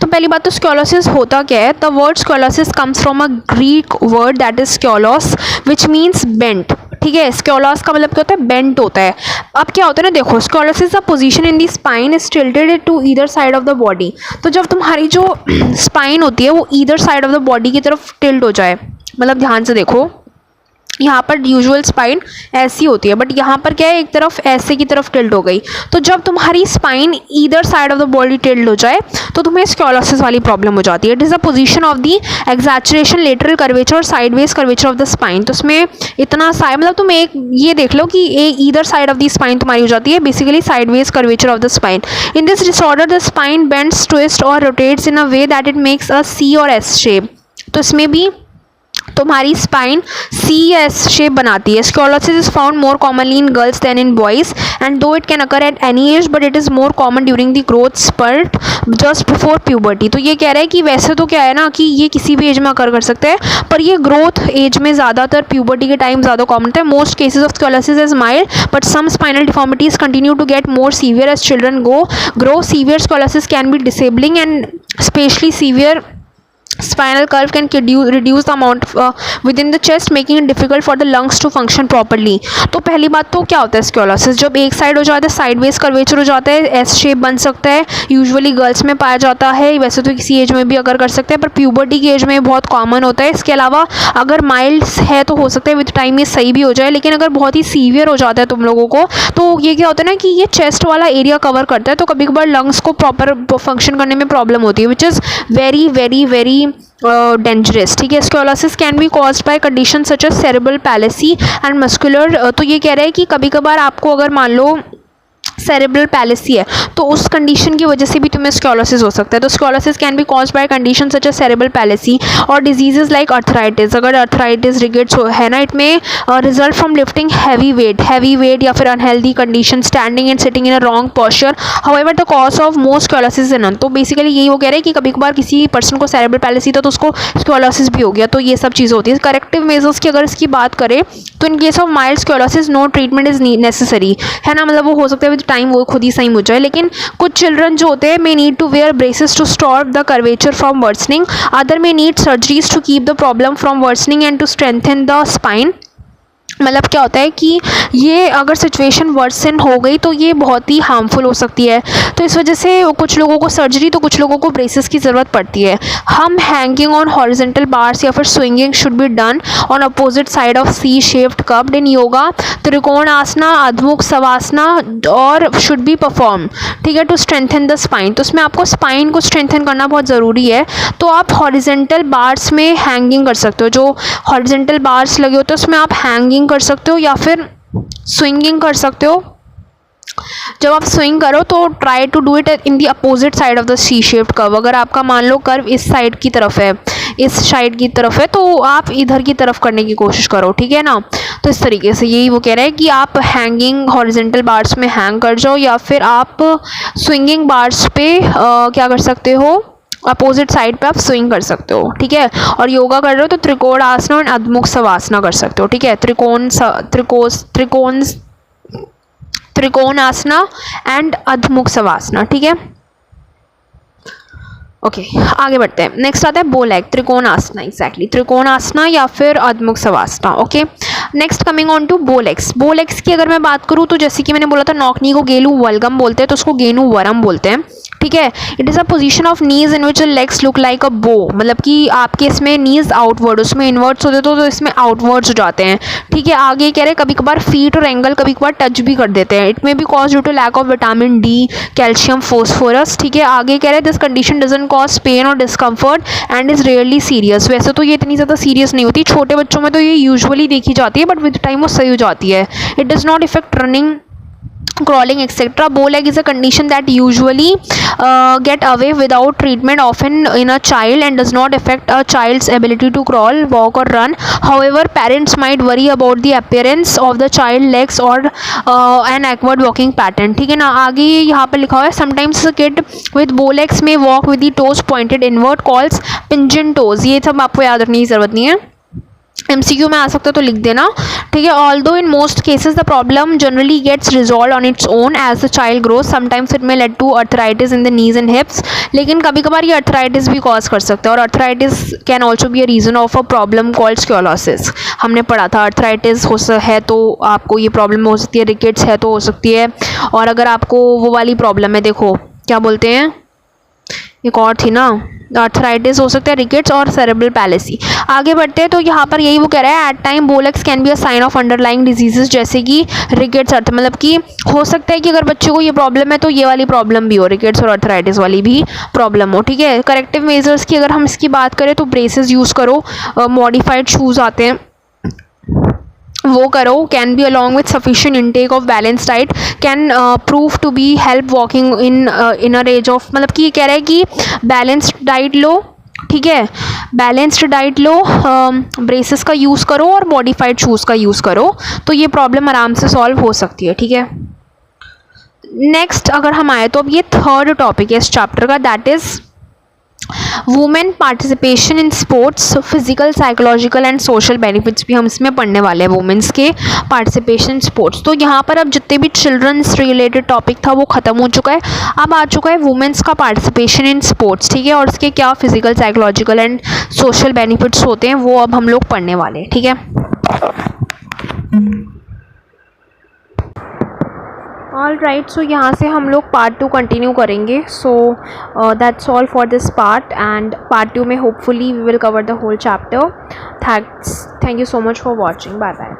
तो पहली बात तो स्क्योलोसिस होता क्या है। The word scoliosis comes from a Greek word that is scolios which means bent, ठीक है। स्क्योलोस का मतलब क्या होता है बेंट होता है। अब क्या होता है ना, देखो scoliosis a position in the spine is tilted to either side of the body. तो जब तुम्हारी जो स्पाइन होती है वो either side of the body की तरफ टिल्ट हो जाए, मतलब ध्यान से देखो यहाँ पर यूजुअल स्पाइन ऐसी होती है, बट यहाँ पर क्या है, एक तरफ ऐसे की तरफ टिल्ट हो गई। तो जब तुम्हारी spine either side of the body tilt हो जाए तो तुम्हें स्क्योलोसिस वाली प्रॉब्लम हो जाती है। It is a position of the exaggeration lateral curvature or sideways curvature of the spine. तो उसमें इतना मतलब तुम एक ये देख लो कि एक either side of the spine तुम्हारी हो जाती है, basically sideways curvature of the spine. In this disorder the spine bends, twist और rotates in a way that it makes a C or S shape. तो इसमें भी तुम्हारी स्पाइन सी एस शेप बनाती है। Scoliosis is found more commonly in girls than in boys and though it can occur at any age, but it is more common during the growth spurt just before puberty. तो ये कह रहा है कि वैसे तो क्या है ना कि ये किसी भी एज में अकर कर सकते हैं, पर ये ग्रोथ एज में ज़्यादातर प्यूबर्टी के टाइम ज़्यादा कॉमन होता है। Most cases of scoliosis is mild, but some spinal deformities continue to get more severe as children grow. Severe scoliosis can be disabling and especially severe spinal curve can reduce the amount within the chest, making it difficult for the lungs to function properly। तो पहली बात तो क्या होता है स्क्योलोसिस, जब एक साइड हो जाता है साइडवेज कर्वेचर हो जाता है, एस शेप बन सकता है, यूजुअली गर्ल्स में पाया जाता है, वैसे तो किसी एज में भी अगर कर सकते हैं, पर प्यूबर्टी की एज में बहुत कॉमन होता है। इसके अलावा अगर माइल्ड है तो हो सकता है विद टाइम ये सही भी हो जाए, लेकिन अगर बहुत ही सीवियर हो जाता है तुम लोगों को तो ये क्या होता है ना कि ये चेस्ट वाला एरिया कवर करता है, तो कभी कभार लंग्स को प्रॉपर फंक्शन करने में प्रॉब्लम होती है, which is very very very dangerous. ठीक है, scoliosis can be caused by condition such as cerebral palsy and muscular. तो ये कह रहा है कि कभी कभार आपको अगर मान लो सेरेब्रल पैलेसी है तो उस कंडीशन की वजह से भी तुम्हें स्क्योलोसिस हो सकता है। तो scoliosis can be caused by condition such as cerebral palsy और डिजीजेज लाइक अर्थराइटिस। अगर अर्थराइटिस रिकेट्स है ना, it may result from lifting heavy weight या फिर unhealthy condition, standing and sitting in a wrong posture. However the cause of most scoliosis is none. तो बेसिकली यही वो कह रहे हैं कि कभी कभार किसी पर्सन को सेरेब्रल पैलेसी था तो उसको स्क्योलोसिस भी हो गया। तो ये सब चीज़ें होती है। करेक्टिव मेजर्स की अगर इसकी बात करें तो in case of mild scoliosis no treatment is necessary, है ना, मतलब वो हो सकता है विद टाइम वो खुद ही सही हो जाए। लेकिन कुछ चिल्ड्रन जो होते हैं may need to wear braces to stop the curvature from worsening, other may need surgeries to keep the problem from worsening and to strengthen the spine. मतलब क्या होता है कि ये अगर सिचुएशन वर्सन हो गई तो ये बहुत ही हार्मफुल हो सकती है। तो इस वजह से कुछ लोगों को सर्जरी तो कुछ लोगों को ब्रेसेस की ज़रूरत पड़ती है। हम हैंगिंग ऑन हॉरिजेंटल बार्स या फिर swinging should be done on opposite side of C shaped cupped in yoga, trikon asana, अधमुख सवासना और शुड बी परफॉर्म। ठीक है, टू स्ट्रेंथन द स्पाइन। तो उसमें आपको स्पाइन को स्ट्रेंथन करना बहुत ज़रूरी है। तो आप हॉरिजेंटल बार्स में हैंगिंग कर सकते हो, जो हॉरिजेंटल बार्स लगे होते हैं उसमें आप हैंगिंग कर सकते हो या फिर स्विंगिंग कर सकते हो। जब आप स्विंग करो तो try to do it in the opposite side of the C shaped curve. अगर आपका मान लो कर्व इस साइड की तरफ है, इस साइड की तरफ है, तो आप इधर की तरफ करने की कोशिश करो। ठीक है ना, तो इस तरीके से यही वो कह रहा है कि आप हैंगिंग हॉरिजेंटल बार्स में हैंग कर जाओ या फिर आप स्विंगिंग बार्स पे क्या कर सकते हो, अपोजिट साइड पे आप स्विंग कर सकते हो। ठीक है, और योगा कर रहे हो तो त्रिकोण आसना और अधमुख सवासना कर सकते हो। ठीक है, त्रिकोण आसना एंड अधमुख सवासना। ठीक है, ओके आगे बढ़ते हैं। नेक्स्ट आता है बोलेग, त्रिकोण आसना। एग्जैक्टली, त्रिकोण आसना या फिर adhomukh savasana. Okay, next coming on to bowlegs. Bowlegs की अगर मैं बात करूँ तो जैसे कि मैंने बोला था नॉकनी को गेलू वल्गम बोलते हैं, तो उसको गेनू वरम बोलते हैं। ठीक है, it is a position of knees in which legs look like अ बो। मतलब कि आपके इसमें नीज आउटवर्ड, उसमें इनवर्ड्स होते तो इसमें आउटवर्ड्स हो जाते हैं। ठीक है, आगे कह रहे हैं कभी कभार फीट और एंगल कभी कभार टच भी कर देते हैं। It may be cause due to lack of vitamin D, calcium, phosphorus. ठीक है, आगे कह रहे हैं this condition doesn't cause pain or discomfort and is rarely serious. वैसे तो ये इतनी ज़्यादा सीरियस नहीं होती, छोटे बच्चों में तो ये यूजुअली देखी जाती है, बट विद टाइम वो सही हो जाती है। It does not effect running, crawling etc. Bow leg is a condition that usually get away without treatment, often in a child, and does not affect a child's ability to crawl, walk or run. However, parents might worry about the appearance of the child legs or an awkward walking pattern. ठीक है ना, आगे यहाँ पर लिखा हुआ है sometimes a kid with bow legs may walk with the toes pointed inward, calls pigeon toes. ये सब आपको याद रखने की ज़रूरत नहीं है, MCQ में आ सकता है तो लिख देना। ठीक है, although in most cases the problem generally gets resolve on its own as the child grows, sometimes it may lead to arthritis in the knees and hips. लेकिन कभी कभार ये अर्थराइटिस भी कॉज कर सकता है, और arthritis can also be a reason of a problem called scoliosis. हमने पढ़ा था अर्थराइटिस है तो आपको ये प्रॉब्लम हो सकती है, रिकेट्स है तो हो सकती है, और अगर आपको वो वाली प्रॉब्लम है, देखो क्या बोलते हैं, एक और थी ना, आर्थराइटिस हो सकता है, रिकेट्स और सेरेब्रल पैलेसी। आगे बढ़ते हैं तो यहाँ पर यही वो कह रहा है, at time bowlegs can be a sign of underlying diseases, जैसे कि रिकेट्स अर्थ, मतलब कि हो सकता है कि अगर बच्चों को ये प्रॉब्लम है तो ये वाली प्रॉब्लम भी हो, रिकेट्स और आर्थराइटिस वाली भी प्रॉब्लम हो, ठीक है। करेक्टिव मेजर्स की अगर हम इसकी बात करें तो ब्रेसेस यूज़ करो, मॉडिफाइड शूज़ आते हैं वो करो, can be along with sufficient intake of balance diet, can prove to be help walking in inner age of, मतलब कि ये कह रहा है कि बैलेंस्ड डाइट लो, ठीक है, बैलेंस्ड डाइट लो, ब्रेसेस का यूज़ करो और मॉडिफाइड शूज़ का यूज़ करो, तो ये प्रॉब्लम आराम से सॉल्व हो सकती है, ठीक है। नेक्स्ट अगर हम आए तो अब ये थर्ड टॉपिक है इस चैप्टर का, that is women participation in sports, physical, psychological and social benefits भी हम इसमें पढ़ने वाले हैं, वुमेन्स के पार्टिसिपेशन इन स्पोर्ट्स। तो यहाँ पर अब जितने भी चिल्ड्रंस रिलेटेड टॉपिक था वो ख़त्म हो चुका है, अब आ चुका है वुमेन्स का पार्टिसिपेशन इन स्पोर्ट्स, ठीक है, और इसके क्या physical, psychological and social benefits होते हैं वो अब हम लोग पढ़ने वाले हैं, ठीक है। ऑल राइट, सो यहाँ से हम लोग पार्ट 2 कंटिन्यू करेंगे। So that's all for this part, and part 2 में hopefully we will cover the whole chapter. Thank you so much for watching, bye bye.